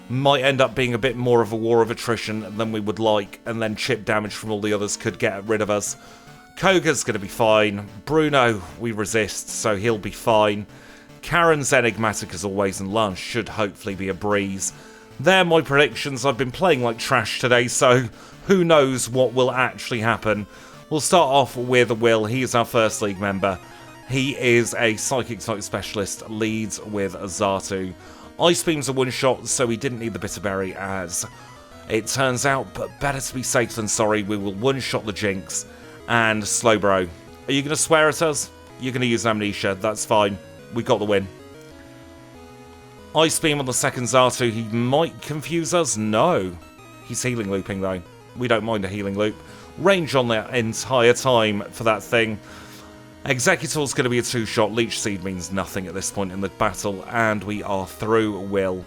might end up being a bit more of a war of attrition than we would like, and then chip damage from all the others could get rid of us. Koga's going to be fine. Bruno, we resist, so he'll be fine. Karen's enigmatic as always, and Lance should hopefully be a breeze. They're my predictions. I've been playing like trash today, so who knows what will actually happen. We'll start off with Will. He is our first league member. He is a Psychic type specialist, leads with Xatu. Ice Beam's a one-shot, so he didn't need the Bitterberry as it turns out, but better to be safe than sorry. We will one-shot the Jinx. And Slowbro. Are you going to swear at us? You're going to use Amnesia. That's fine. We got the win. Ice Beam on the second Xatu. He might confuse us. No. He's healing looping though. We don't mind a healing loop. Range on the entire time for that thing. Executor's going to be a two-shot. Leech Seed means nothing at this point in the battle. And we are through Will.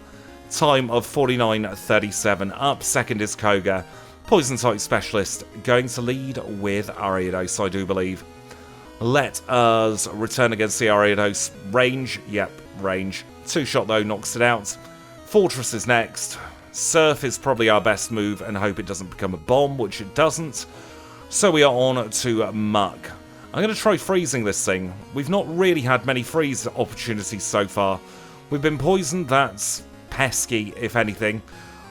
Time of 49.37. Up second is Koga. Poison type specialist, going to lead with Ariados, I do believe. Let us return against the Ariados. Range, yep, range. Two-shot though, knocks it out. Fortress is next. Surf is probably our best move and hope it doesn't become a bomb, which it doesn't. So we are on to Muck. I'm going to try freezing this thing. We've not really had many freeze opportunities so far. We've been poisoned, that's pesky, if anything.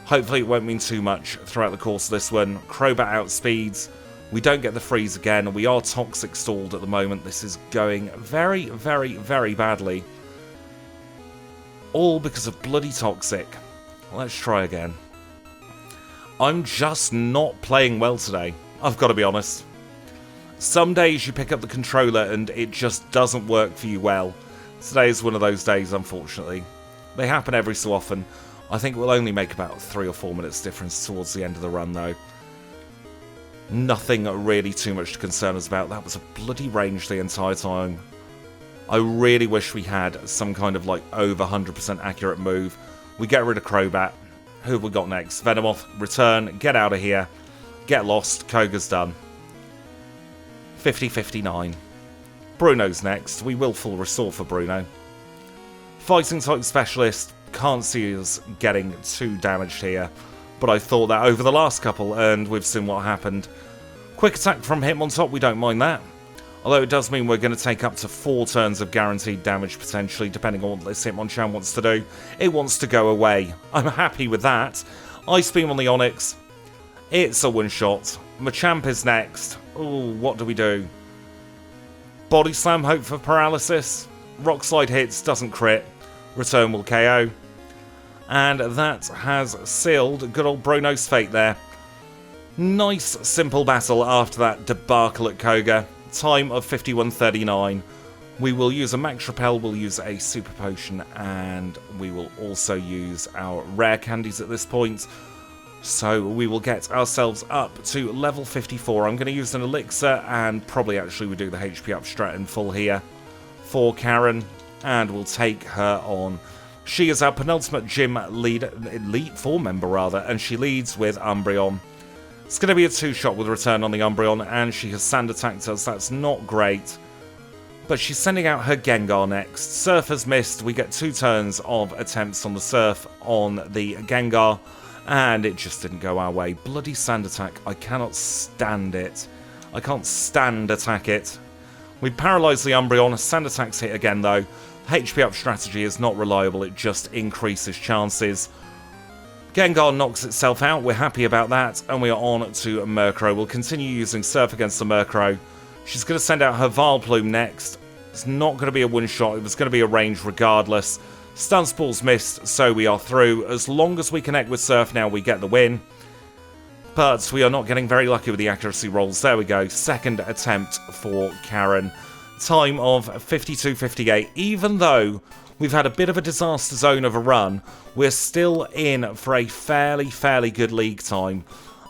Hopefully it won't mean too much throughout the course of this one. Crobat outspeeds. We don't get the freeze again. We are toxic stalled at the moment. This is going very, very, very badly. All because of bloody toxic. Let's try again. I'm just not playing well today. I've got to be honest. Some days you pick up the controller and it just doesn't work for you well. Today is one of those days, unfortunately. They happen every so often. I think we'll only make about 3 or 4 minutes difference towards the end of the run, though. Nothing really too much to concern us about. That was a bloody range the entire time. I really wish we had some kind of, like, over 100% accurate move. We get rid of Crobat. Who have we got next? Venomoth, return, get out of here. Get lost, Koga's done. 50-59. Bruno's next. We will full restore for Bruno. Fighting type specialist. Can't see us getting too damaged here, but I thought that over the last couple, and we've seen what happened. Quick attack from Hitmontop, we don't mind that. Although it does mean we're going to take up to 4 turns of guaranteed damage, potentially, depending on what this Hitmonchan wants to do. It wants to go away. I'm happy with that. Ice Beam on the Onix. It's a one-shot. Machamp is next. Ooh, what do we do? Body Slam, hope for paralysis. Rock Slide hits, doesn't crit. Return will KO. And that has sealed good old Bruno's fate there. Nice, simple battle after that debacle at Koga. Time of 51.39. We will use a Max Repel, we'll use a Super Potion, and we will also use our rare candies at this point. So we will get ourselves up to level 54. I'm going to use an Elixir, and probably actually we do the HP up strat in full here for Karen, and we'll take her on. She is our penultimate gym Elite 4 member, rather, and she leads with Umbreon. It's going to be a two-shot with return on the Umbreon, and she has sand attacked us. That's not great. But she's sending out her Gengar next. Surf has missed. We get 2 turns of attempts on the Surf on the Gengar, and it just didn't go our way. Bloody sand attack. I cannot stand it. I can't stand attack it. We paralyse the Umbreon. Sand attacks hit again, though. HP up strategy is not reliable. It just increases chances. Gengar knocks itself out. We're happy about that. And we are on to Murkrow. We'll continue using Surf against the Murkrow. She's going to send out her Vileplume next. It's not going to be a one-shot. It was going to be a range regardless. Stun Spall's missed, so we are through. As long as we connect with Surf now, we get the win. But we are not getting very lucky with the accuracy rolls. There we go. Second attempt for Karen. Time of 52.58. Even though we've had a bit of a disaster zone of a run, we're still in for a fairly good league time.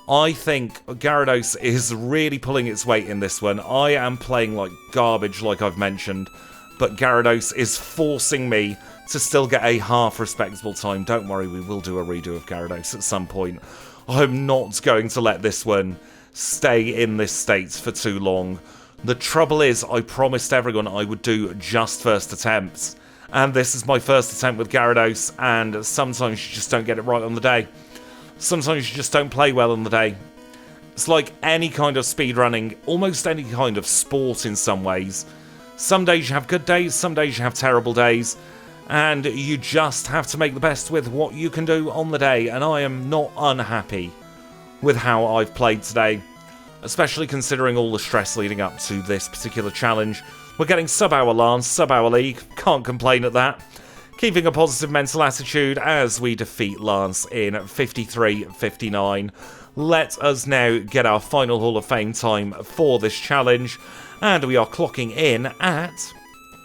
I think Gyarados is really pulling its weight in this one. I am playing like garbage, like I've mentioned, but Gyarados is forcing me to still get a half respectable time. Don't worry, we will do a redo of Gyarados at some point. I'm not going to let this one stay in this state for too long. The trouble is, I promised everyone I would do just first attempts. And this is my first attempt with Gyarados, and sometimes you just don't get it right on the day. Sometimes you just don't play well on the day. It's like any kind of speedrunning, almost any kind of sport in some ways. Some days you have good days, some days you have terrible days. And you just have to make the best with what you can do on the day, and I am not unhappy with how I've played today, especially considering all the stress leading up to this particular challenge. We're getting sub-hour Lance, sub-hour League, can't complain at that. Keeping a positive mental attitude as we defeat Lance in 53.59. Let us now get our final Hall of Fame time for this challenge, and we are clocking in at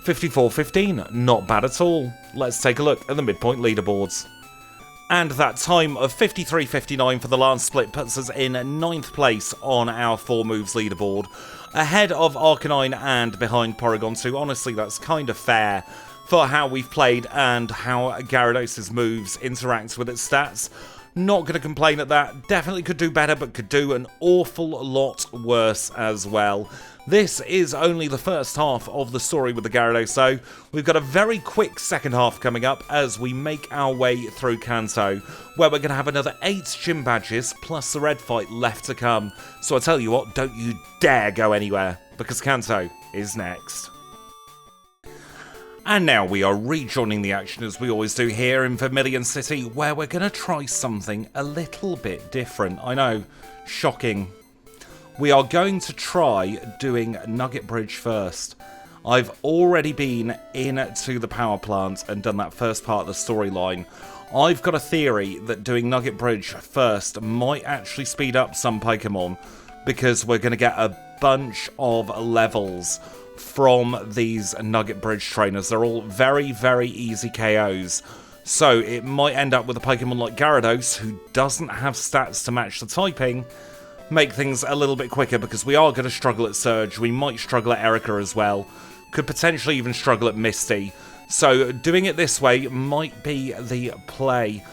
54.15, not bad at all. Let's take a look at the midpoint leaderboards. And that time of 53.59 for the Lance split puts us in 9th place on our 4 moves leaderboard, ahead of Arcanine and behind Porygon 2. Honestly, that's kind of fair for how we've played and how Gyarados' moves interact with its stats. Not going to complain at that. Definitely could do better, but could do an awful lot worse as well. This is only the first half of the story with the Gyarados, so we've got a very quick second half coming up as we make our way through Kanto, where we're going to have another 8 gym badges plus the red fight left to come. So I tell you what, don't you dare go anywhere, because Kanto is next. And now we are rejoining the action as we always do here in Vermilion City, where we're going to try something a little bit different. I know, shocking. We are going to try doing Nugget Bridge first. I've already been into the power plant and done that first part of the storyline. I've got a theory that doing Nugget Bridge first might actually speed up some Pokemon, because we're going to get a bunch of levels from these Nugget Bridge trainers. They're all very easy KOs. So it might end up with a Pokemon like Gyarados, who doesn't have stats to match the typing, make things a little bit quicker, because we are going to struggle at Surge. We might struggle at Erica as well. Could potentially even struggle at Misty. So doing it this way might be the play.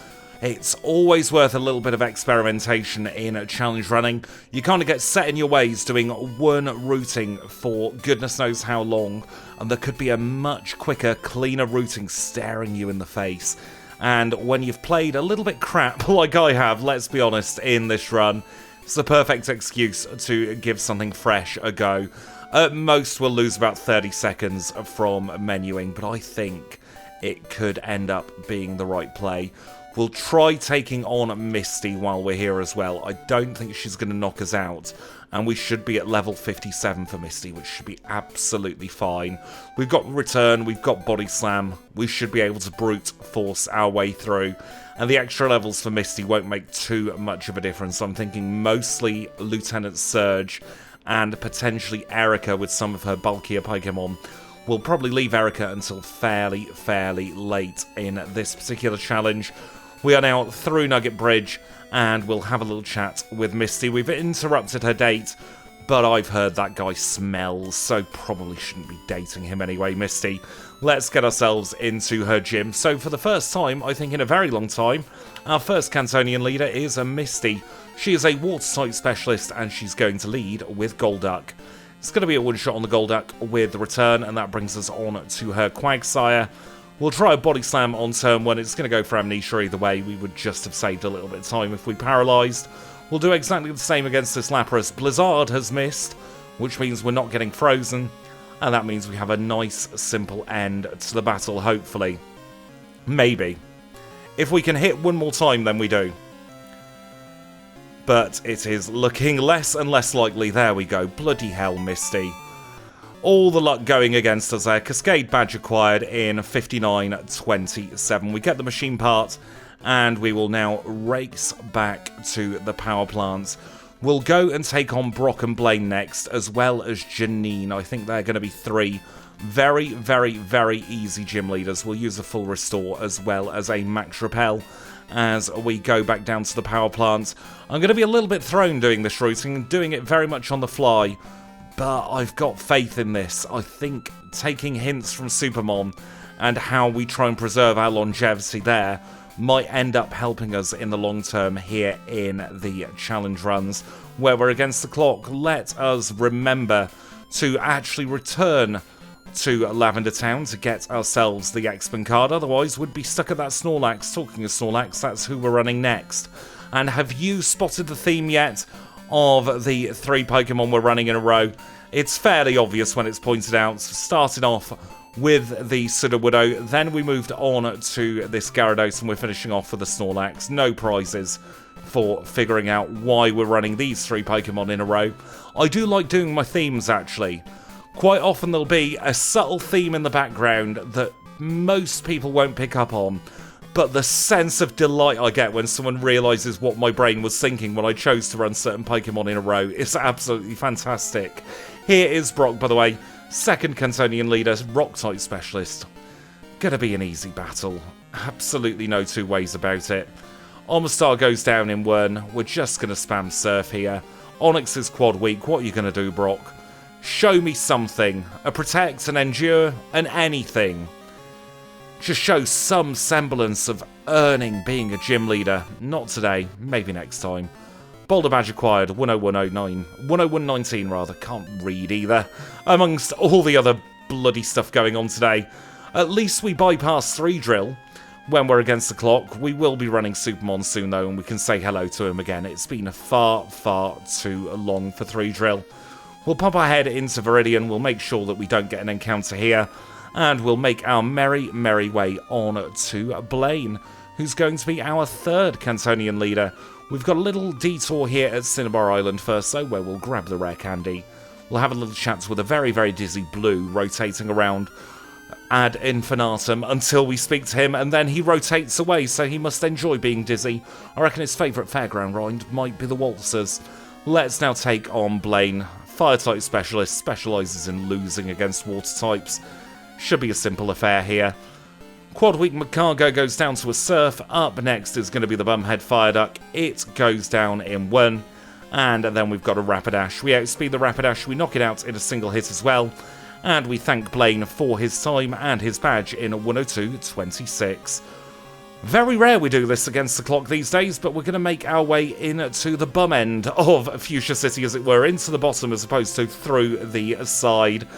It's always worth a little bit of experimentation in challenge running. You kind of get set in your ways doing one routing for goodness knows how long, and there could be a much quicker, cleaner routing staring you in the face. And when you've played a little bit crap, like I have, let's be honest, in this run, it's the perfect excuse to give something fresh a go. At most, we'll lose about 30 seconds from menuing, but I think it could end up being the right play. We'll try taking on Misty while we're here as well. I don't think she's going to knock us out, and we should be at level 57 for Misty, which should be absolutely fine. We've got Return, we've got Body Slam. We should be able to brute force our way through, and the extra levels for Misty won't make too much of a difference. I'm thinking mostly Lieutenant Surge and potentially Erica with some of her bulkier Pokemon. We'll probably leave Erica until fairly late in this particular challenge. We are now through Nugget Bridge, and we'll have a little chat with Misty. We've interrupted her date, but I've heard that guy smells, so probably shouldn't be dating him anyway, Misty. Let's get ourselves into her gym. So for the first time, I think in a very long time, our first Cantonian leader is a Misty. She is a water-type specialist, and she's going to lead with Golduck. It's going to be a one-shot on the Golduck with the Return, and that brings us on to her Quagsire. We'll try a Body Slam on turn 1. It's going to go for Amnesia either way. We would just have saved a little bit of time if we paralysed. We'll do exactly the same against this Lapras. Blizzard has missed, which means we're not getting frozen. And that means we have a nice, simple end to the battle, hopefully. Maybe. If we can hit one more time, then we do. But it is looking less and less likely. There we go. Bloody hell, Misty. All the luck going against us there. Cascade badge acquired in 59.27. We get the machine part, and we will now race back to the power plants. We'll go and take on Brock and Blaine next, as well as Janine. I think they're going to be 3 very, very, very easy gym leaders. We'll use a full restore as well as a max repel as we go back down to the power plants. I'm going to be a little bit thrown doing this routing, doing it very much on the fly, but I've got faith in this. I think taking hints from Supermon and how we try and preserve our longevity there might end up helping us in the long term here in the challenge runs, where we're against the clock. Let us remember to actually return to Lavender Town to get ourselves the X-Men card, otherwise we'd be stuck at that Snorlax. Talking of Snorlax, that's who we're running next. And have you spotted the theme yet of the 3 Pokemon we're running in a row? It's fairly obvious when it's pointed out. Starting off with the Sudowoodo, then we moved on to this Gyarados, and we're finishing off with the Snorlax. No prizes for figuring out why we're running these 3 Pokemon in a row. I do like doing my themes, actually. Quite often there'll be a subtle theme in the background that most people won't pick up on, but the sense of delight I get when someone realises what my brain was thinking when I chose to run certain Pokemon in a row is absolutely fantastic. Here is Brock, by the way, 2nd Kantonian leader, Rock-type specialist. Gonna be an easy battle. Absolutely no two ways about it. Omastar goes down in 1. We're just gonna spam Surf here. Onyx is quad weak. What are you gonna do, Brock? Show me something. A Protect, an Endure, an anything. Just show some semblance of earning being a gym leader. Not today, maybe next time. Boulder Badge acquired, 10119 rather, can't read either. Amongst all the other bloody stuff going on today. At least we bypass 3 Drill when we're against the clock. We will be running Supermon soon though, and we can say hello to him again. It's been far, far too long for 3 Drill. We'll pop our head into Viridian, we'll make sure that we don't get an encounter here, and we'll make our merry, merry way on to Blaine, who's going to be our 3rd Kantonian leader. We've got a little detour here at Cinnabar Island first, though, where we'll grab the rare candy. We'll have a little chat with a very, very dizzy Blue rotating around ad infinitum until we speak to him, and then he rotates away, so he must enjoy being dizzy. I reckon his favourite fairground ride might be the waltzers. Let's now take on Blaine. Fire-type specialist, specialises in losing against water types. Should be a simple affair here. Quad weak Macargo goes down to a Surf. Up next is going to be the Bumhead Fire Duck. It goes down in 1. And then we've got a Rapidash. We outspeed the Rapidash, we knock it out in a single hit as well. And we thank Blaine for his time and his badge in 102.26. Very rare we do this against the clock these days, but we're going to make our way into the bum end of Fuchsia City, as it were, into the bottom as opposed to through the side.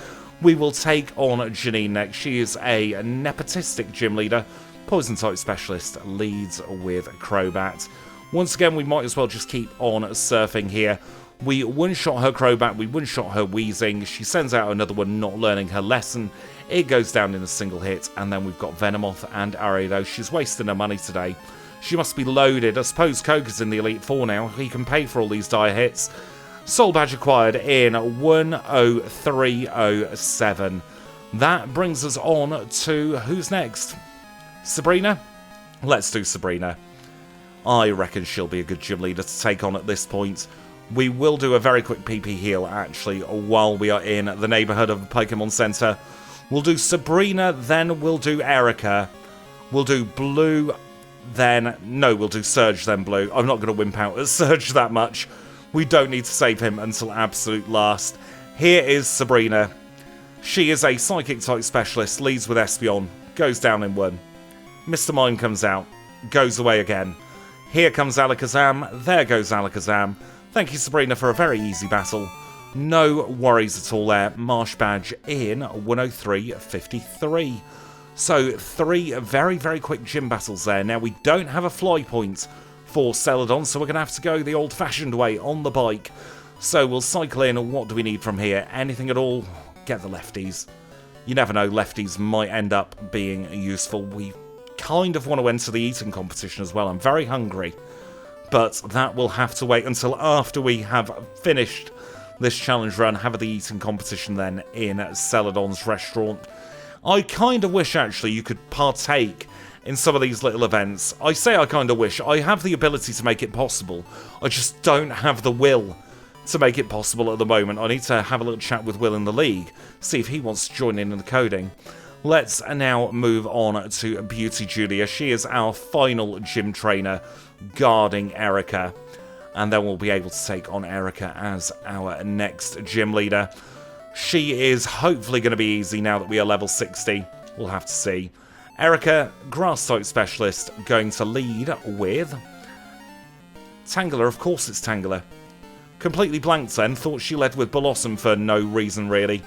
We will take on Janine next. She is a nepotistic gym leader. Poison-type specialist, leads with Crobat. Once again, we might as well just keep on surfing here. We one-shot her Crobat, we one-shot her Wheezing. She sends out another one, not learning her lesson. It goes down in a single hit, and then we've got Venomoth and Ariados. She's wasting her money today. She must be loaded. I suppose Koga's in the Elite Four now. He can pay for all these dire hits. Soul Badge acquired in 103.07. That brings us on to who's next? Sabrina? Let's do Sabrina. I reckon she'll be a good gym leader to take on at this point. We will do a very quick PP heal, actually, while we are in the neighbourhood of the Pokemon Center. We'll do Sabrina, then we'll do Erica. We'll do Blue, then... No, we'll do Surge, then Blue. I'm not going to wimp out at Surge that much. We don't need to save him until absolute last. Here is Sabrina. She is a Psychic-type specialist, leads with Espeon, goes down in 1. Mr. Mime comes out, goes away again. Here comes Alakazam, there goes Alakazam. Thank you, Sabrina, for a very easy battle. No worries at all there. Marsh Badge in 103.53. So 3 very, very quick gym battles there. Now, we don't have a fly point for Celadon, so we're going to have to go the old-fashioned way on the bike. So we'll cycle in. What do we need from here? Anything at all? Get the lefties. You never know, lefties might end up being useful. We kind of want to enter the eating competition as well. I'm very hungry. But that will have to wait until after we have finished this challenge run, have the eating competition then in Celadon's restaurant. I kind of wish, actually, you could partake in some of these little events. I say I kind of wish. I have the ability to make it possible. I just don't have the will to make it possible at the moment. I need to have a little chat with Will in the league, see if he wants to join in the coding. Let's now move on to Beauty Julia. She is our final gym trainer guarding Erica. And then we'll be able to take on Erica as our next gym leader. She is hopefully going to be easy now that we are level 60. We'll have to see. Erica, grass type specialist, going to lead with Tangela. Of course it's Tangela. Completely blanked then. Thought she led with Blossom for no reason really.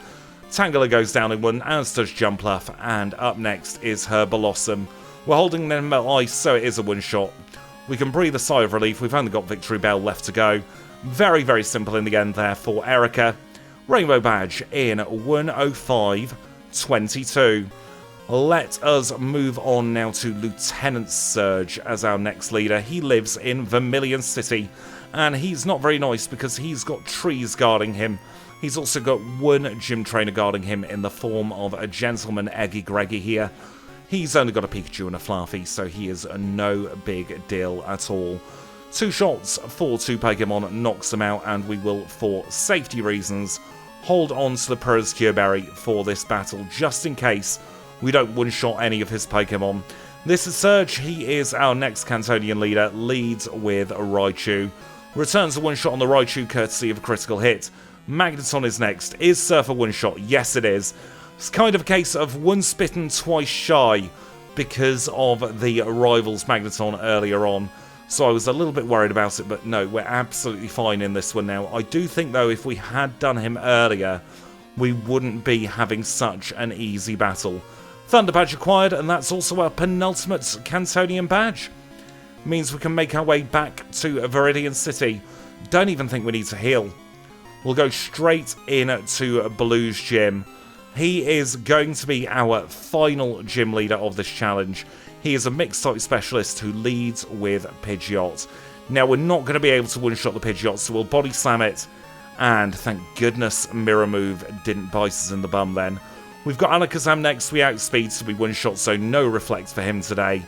Tangela goes down in one, as does Jumpluff, and up next is her Blossom. We're holding them at ice, so it is a one-shot. We can breathe a sigh of relief. We've only got Victory Bell left to go. Very, very simple in the end there for Erica. Rainbow Badge in 105.22. Let us move on now to Lieutenant Surge as our next leader. He lives in Vermilion City, and he's not very nice because he's got trees guarding him. He's also got one gym trainer guarding him in the form of a gentleman Eggy Greggy here. He's only got a Pikachu and a Fluffy, so he is no big deal at all. 2 shots for 2 Pokemon knocks them out, and we will, for safety reasons, hold on to the Prosecure Berry for this battle, just in case we don't one-shot any of his Pokemon. This is Surge. He is our next Cantonian leader, leads with Raichu. Returns a one-shot on the Raichu, courtesy of a critical hit. Magneton is next. Is Surf a one-shot? Yes, it is. It's kind of a case of once bitten, twice shy because of the rivals Magneton earlier on. So I was a little bit worried about it, but no, we're absolutely fine in this one now. I do think, though, if we had done him earlier, we wouldn't be having such an easy battle. Thunder Badge acquired, and that's also our penultimate Cantonian badge. Means we can make our way back to Viridian City. Don't even think we need to heal. We'll go straight into Blue's gym. He is going to be our final gym leader of this challenge. He is a mixed-type specialist who leads with Pidgeot. Now, we're not going to be able to one-shot the Pidgeot, so we'll body slam it. And thank goodness Mirror Move didn't bite us in the bum then. We've got Alakazam next. We outspeed, so we one-shot, so no Reflect for him today.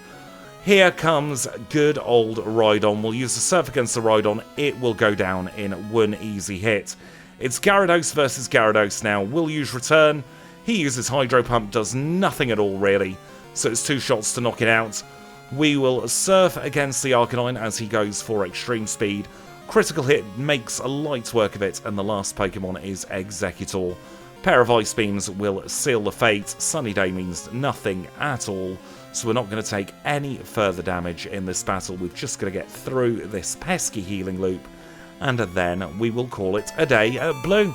Here comes good old Rhydon. We'll use the Surf against the Rhydon. It will go down in one easy hit. It's Gyarados versus Gyarados now. We'll use Return. He uses Hydro Pump, does nothing at all really. So it's 2 shots to knock it out. We will Surf against the Arcanine as he goes for Extreme Speed. Critical hit makes a light work of it, and the last Pokemon is Executor. Pair of Ice Beams will seal the fate. Sunny Day means nothing at all. So we're not going to take any further damage in this battle. We've just got to get through this pesky healing loop. And then we will call it a day at Blue.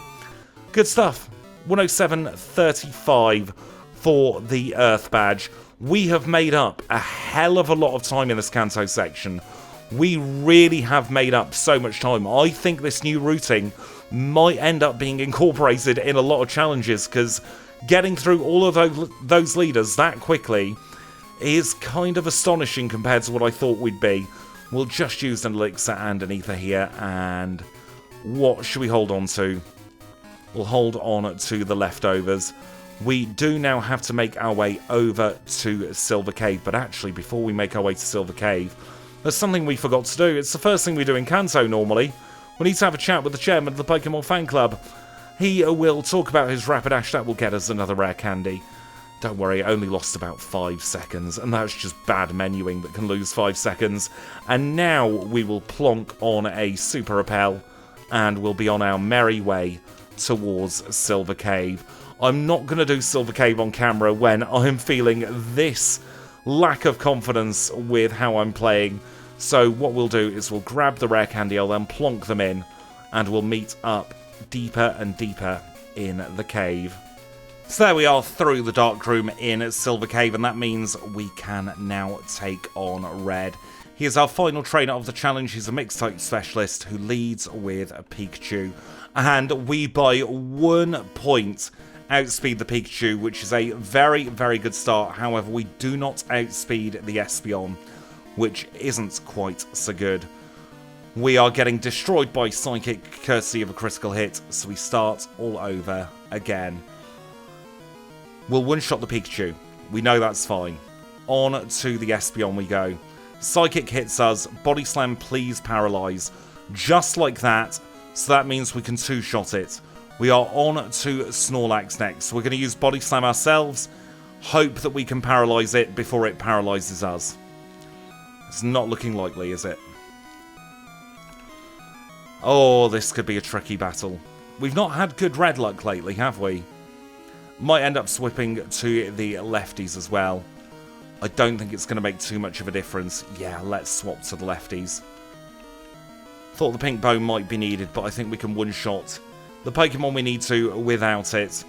Good stuff. 107.35 for the Earth Badge. We have made up a hell of a lot of time in this Kanto section. We really have made up so much time. I think this new routing might end up being incorporated in a lot of challenges, because getting through all of those leaders that quickly is kind of astonishing compared to what I thought we'd be. We'll just use an Elixir and an Ether here, and what should we hold on to? We'll hold on to the leftovers. We do now have to make our way over to Silver Cave, but actually before we make our way to Silver Cave, there's something we forgot to do. It's the first thing we do in Kanto normally. We need to have a chat with the chairman of the Pokemon fan club. He will talk about his Rapidash. That will get us another rare candy. Don't worry, I only lost about 5 seconds, and that's just bad menuing that can lose 5 seconds. And now we will plonk on a Super Repel, and we'll be on our merry way towards Silver Cave. I'm not going to do Silver Cave on camera when I'm feeling this lack of confidence with how I'm playing. So what we'll do is we'll grab the rare candy, I'll then plonk them in, and we'll meet up deeper and deeper in the cave. So there we are through the dark room in Silver Cave, and that means we can now take on Red. He is our final trainer of the challenge. He's a mixed-type specialist who leads with a Pikachu. And we, by 1 point, outspeed the Pikachu, which is a very, very good start. However, we do not outspeed the Espeon, which isn't quite so good. We are getting destroyed by Psychic courtesy of a critical hit, so we start all over again. We'll one-shot the Pikachu. We know that's fine. On to the Espeon we go. Psychic hits us. Body Slam, please paralyze. Just like that. So that means we can two-shot it. We are on to Snorlax next. We're going to use Body Slam ourselves. Hope that we can paralyze it before it paralyzes us. It's not looking likely, is it? Oh, this could be a tricky battle. We've not had good red luck lately, have we? Might end up swapping to the lefties as well. I don't think it's going to make too much of a difference. Yeah, let's swap to the lefties. Thought the pink bone might be needed, but I think we can one-shot the Pokemon we need to without it.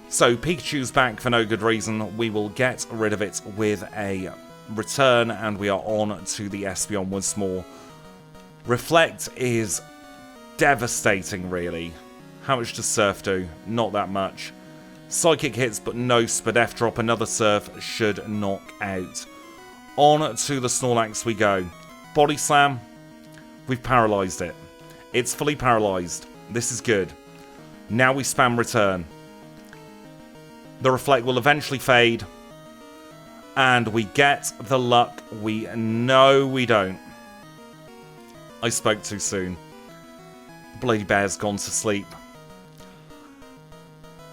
So, Pikachu's back for no good reason. We will get rid of it with a return, and we are on to the Espeon once more. Reflect is devastating, really. How much does Surf do? Not that much. Psychic hits, but no Spadef drop. Another Surf should knock out. On to the Snorlax we go. Body Slam. We've paralysed it. It's fully paralysed. This is good. Now we spam return. The Reflect will eventually fade. And we get the luck. No, we don't. I spoke too soon. The Bloody Bear's gone to sleep.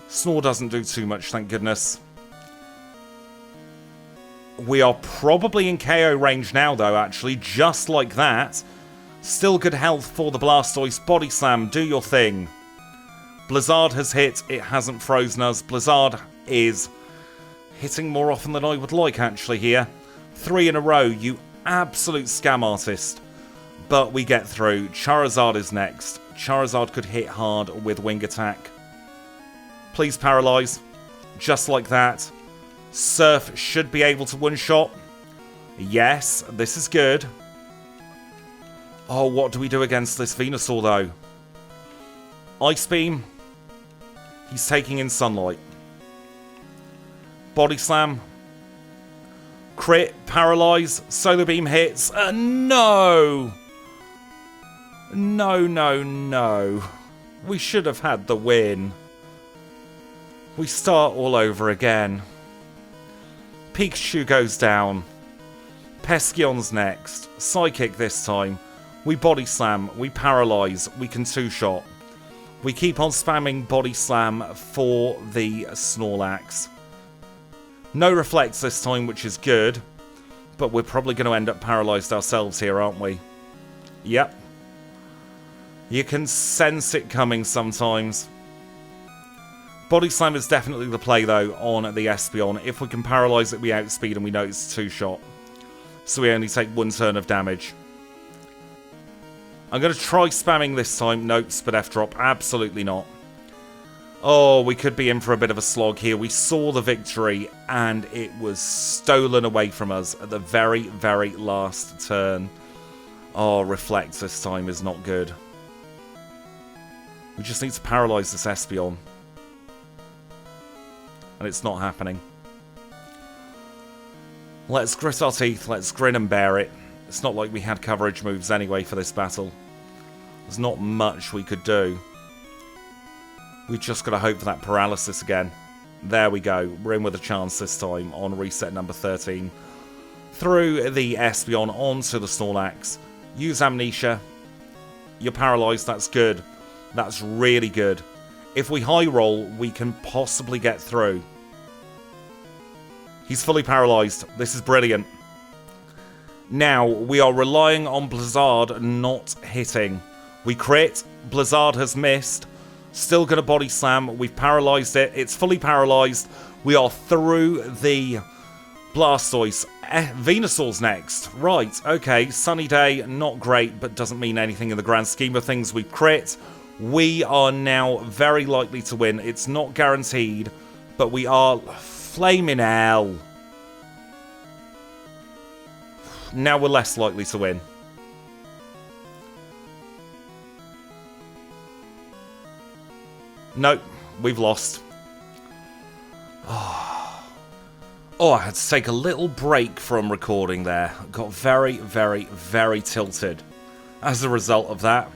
Snore doesn't do too much, thank goodness. We are probably in KO range now, though, actually. Just like that. Still good health for the Blastoise. Body Slam, do your thing. Blizzard has hit. It hasn't frozen us. Blizzard is hitting more often than I would like, actually, here. 3 in a row, you absolute scam artist. But we get through. Charizard is next. Charizard could hit hard with Wing Attack. Please paralyze. Just like that. Surf should be able to one-shot. Yes, this is good. Oh, what do we do against this Venusaur, though? Ice Beam. He's taking in Sunlight. Body Slam. Crit. Paralyze. Solar Beam hits. No! No, no, no. We should have had the win. We start all over again. Pikachu goes down. Peskyon's next. Psychic this time. We Body Slam. We Paralyze. We can two-shot. We keep on spamming Body Slam for the Snorlax. No Reflects this time, which is good. But we're probably going to end up paralysed ourselves here, aren't we? Yep. You can sense it coming sometimes. Body Slam is definitely the play, though, on the Espeon. If we can paralyse it, we outspeed and we know it's two-shot. So we only take 1 turn of damage. I'm going to try spamming this time. Nope, Spadef drop. Absolutely not. Oh, we could be in for a bit of a slog here. We saw the victory, and it was stolen away from us at the very, very last turn. Oh, Reflect this time is not good. We just need to paralyse this Espeon. And it's not happening. Let's grit our teeth. Let's grin and bear it. It's not like we had coverage moves anyway for this battle. There's not much we could do. We've just got to hope for that paralysis again. There we go. We're in with a chance this time on reset number 13. Through the Espeon onto the Snorlax. Use Amnesia. You're paralysed. That's good. That's really good. If we high roll, we can possibly get through. He's fully paralysed. This is brilliant. Now, we are relying on Blizzard not hitting. We crit. Blizzard has missed. Still going to Body Slam. We've paralysed it. It's fully paralysed. We are through the Blastoise. Venusaur's next. Right, okay. Sunny day, not great, but doesn't mean anything in the grand scheme of things. We crit. We are now very likely to win. It's not guaranteed, but we are flaming hell. Now we're less likely to win. Nope, we've lost. Oh, I had to take a little break from recording there. Got very, very, very tilted. as a result of that.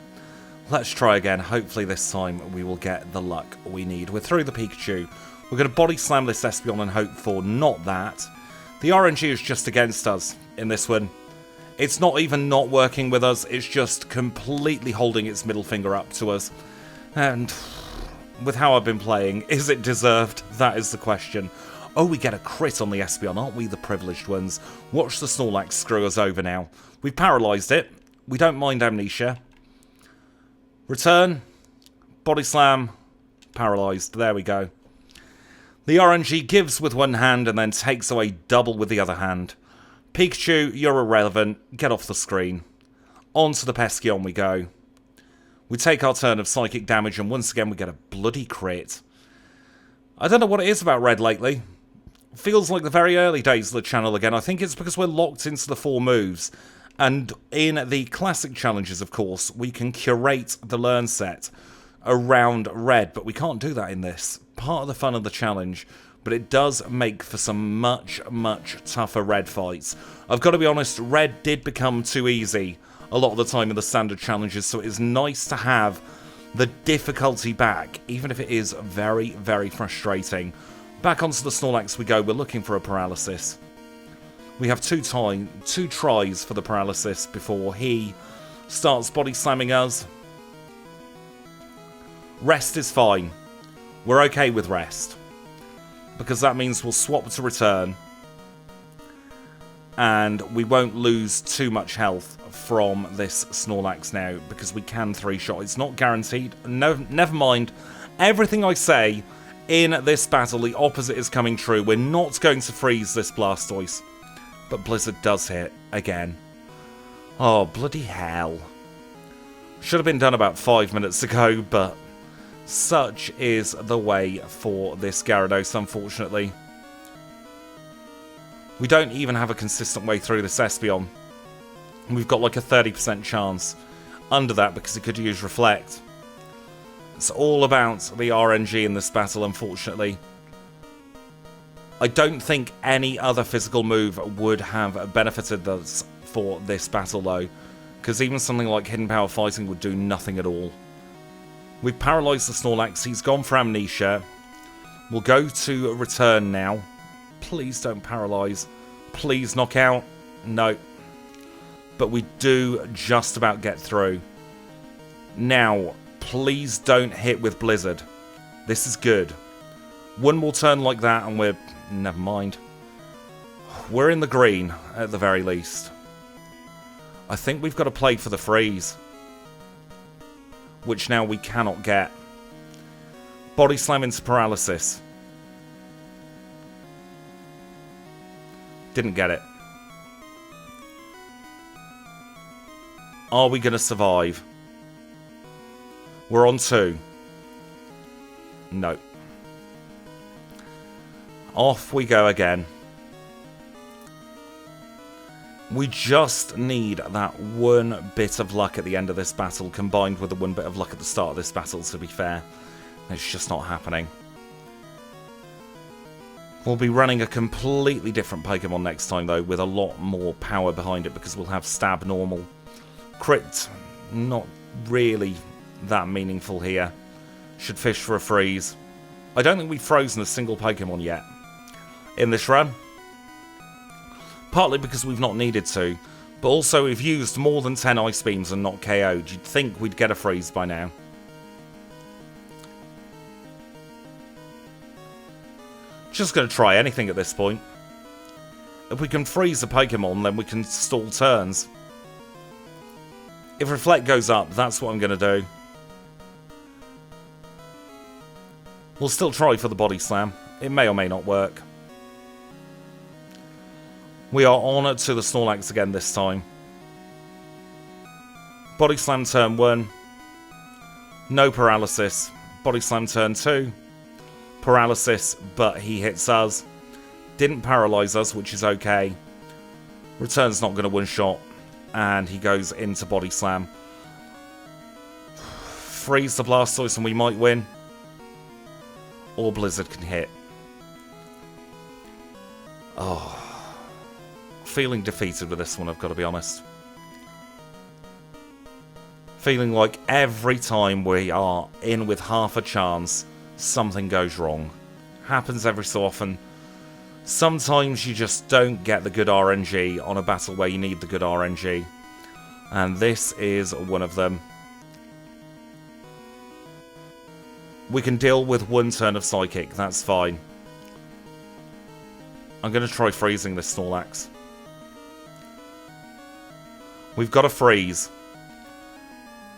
Let's try again. Hopefully this time we will get the luck we need. We're through the Pikachu. We're going to body slam this Espeon and hope for not that. The RNG is just against us in this one. It's not even not working with us. It's just completely holding its middle finger up to us. And with how I've been playing, is it deserved? That is the question. Oh, we get a crit on the Espeon. Aren't we the privileged ones? Watch the Snorlax screw us over now. We've paralysed it. We don't mind amnesia. Return. Body slam. Paralysed. There we go. The RNG gives with one hand and then takes away double with the other hand. Pikachu, you're irrelevant. Get off the screen. On to the Peskeon we go. We take our turn of psychic damage and once again we get a bloody crit. I don't know what it is about Red lately. Feels like the very early days of the channel again. I think it's because we're locked into the 4 moves. And in the classic challenges, of course, we can curate the learn set around Red, but we can't do that in this. Part of the fun of the challenge, but it does make for some much, much tougher Red fights. I've got to be honest, Red did become too easy a lot of the time in the standard challenges, so it is nice to have the difficulty back, even if it is very, very frustrating. Back onto the Snorlax we go. We're looking for a paralysis. We have two tries for the paralysis before he starts body slamming us. Rest is fine. We're okay with rest, because that means we'll swap to return and we won't lose too much health from this Snorlax now, because we can 3-shot. It's not guaranteed. No, never mind. Everything I say in this battle, the opposite is coming true. We're not going to freeze this Blastoise. But Blizzard does hit again. Oh, bloody hell. Should have been done about 5 minutes ago, but such is the way for this Gyarados, unfortunately. We don't even have a consistent way through this Espeon. We've got like a 30% chance under that because it could use Reflect. It's all about the RNG in this battle, unfortunately. I don't think any other physical move would have benefited us for this battle, though, because even something like Hidden Power Fighting would do nothing at all. We've paralysed the Snorlax. He's gone for Amnesia. We'll go to return now. Please don't paralyse. Please knock out. No. But we do just about get through. Now, please don't hit with Blizzard. This is good. One more turn like that and we're... Never mind. We're in the green, at the very least. I think we've got to play for the freeze, which now we cannot get. Body slam into paralysis. Didn't get it. Are we going to survive? We're on 2. No. Off we go again. We just need that one bit of luck at the end of this battle, combined with the one bit of luck at the start of this battle, to be fair. It's just not happening. We'll be running a completely different Pokemon next time, though, with a lot more power behind it, because we'll have Stab normal. Crit, not really that meaningful here. Should fish for a freeze. I don't think we've frozen a single Pokemon yet in this run. Partly because we've not needed to, but also we've used more than 10 Ice Beams and not KO'd. You'd think we'd get a freeze by now. Just going to try anything at this point. If we can freeze a Pokemon, then we can stall turns. If Reflect goes up, that's what I'm going to do. We'll still try for the Body Slam. It may or may not work. We are on to the Snorlax again this time. Body Slam turn 1. No paralysis. Body Slam turn 2. Paralysis, but he hits us. Didn't paralyze us, which is okay. Return's not going to one-shot. And he goes into Body Slam. Freeze the Blastoise and we might win. Or Blizzard can hit. Oh. Feeling defeated with this one, I've got to be honest. Feeling like every time we are in with half a chance, something goes wrong. Happens every so often. Sometimes you just don't get the good RNG on a battle where you need the good RNG. And this is one of them. We can deal with one turn of Psychic, that's fine. I'm going to try freezing this Snorlax. We've got to freeze.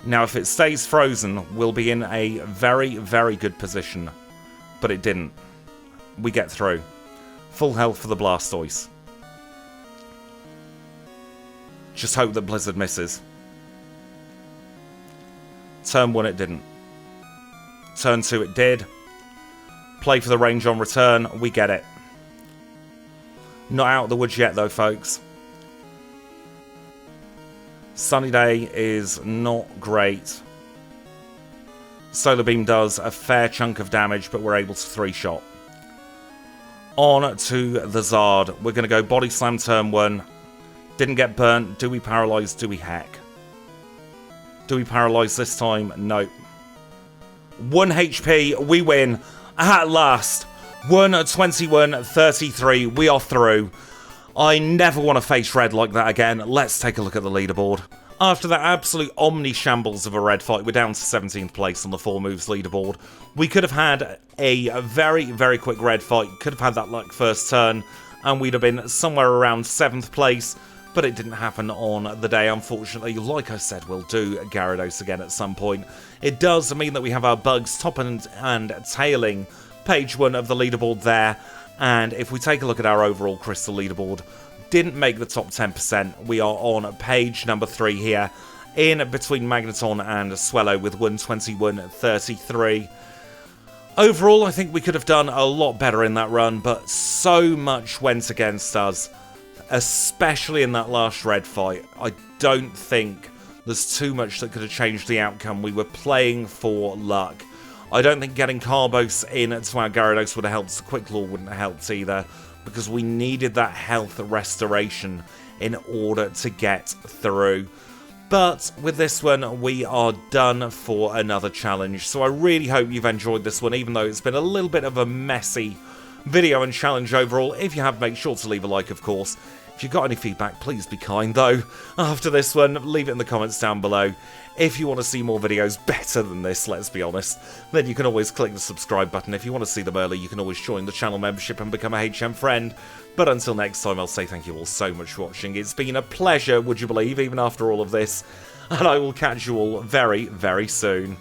Now, if it stays frozen, we'll be in a very, very good position. But it didn't. We get through. Full health for the Blastoise. Just hope that Blizzard misses. Turn 1 it didn't. Turn 2 it did. Play for the range on return. We get it. Not out of the woods yet though, folks. Sunny Day is not great. Solar Beam does a fair chunk of damage, but we're able to 3-shot. On to the Zard. We're going to go Body Slam turn 1. Didn't get burnt. Do we paralyze? Do we hack? Do we paralyze this time? Nope. 1 HP. We win. At last. 1:21:33. We are through. I never want to face red like that again. Let's take a look at the leaderboard. After that absolute omni-shambles of a red fight, we're down to 17th place on the 4 moves leaderboard. We could have had a very, very quick red fight. Could have had that like first turn, and we'd have been somewhere around 7th place. But it didn't happen on the day, unfortunately. Like I said, we'll do Gyarados again at some point. It does mean that we have our bugs top and tailing page 1 of the leaderboard there. And if we take a look at our overall Crystal leaderboard, didn't make the top 10%. We are on page number 3 here, in between Magneton and Swellow with 1:21:33. Overall, I think we could have done a lot better in that run, but so much went against us, especially in that last red fight. I don't think there's too much that could have changed the outcome. We were playing for luck. I don't think getting Carbos in to our Gyarados would have helped. Quick Claw wouldn't have helped either, because we needed that health restoration in order to get through. But with this one, we are done for another challenge. So I really hope you've enjoyed this one, even though it's been a little bit of a messy video and challenge overall. If you have, make sure to leave a like, of course. If you've got any feedback, please be kind, though. After this one, leave it in the comments down below. If you want to see more videos better than this, let's be honest, then you can always click the subscribe button. If you want to see them early, you can always join the channel membership and become a HM friend. But until next time, I'll say thank you all so much for watching. It's been a pleasure, would you believe, even after all of this. And I will catch you all very, very soon.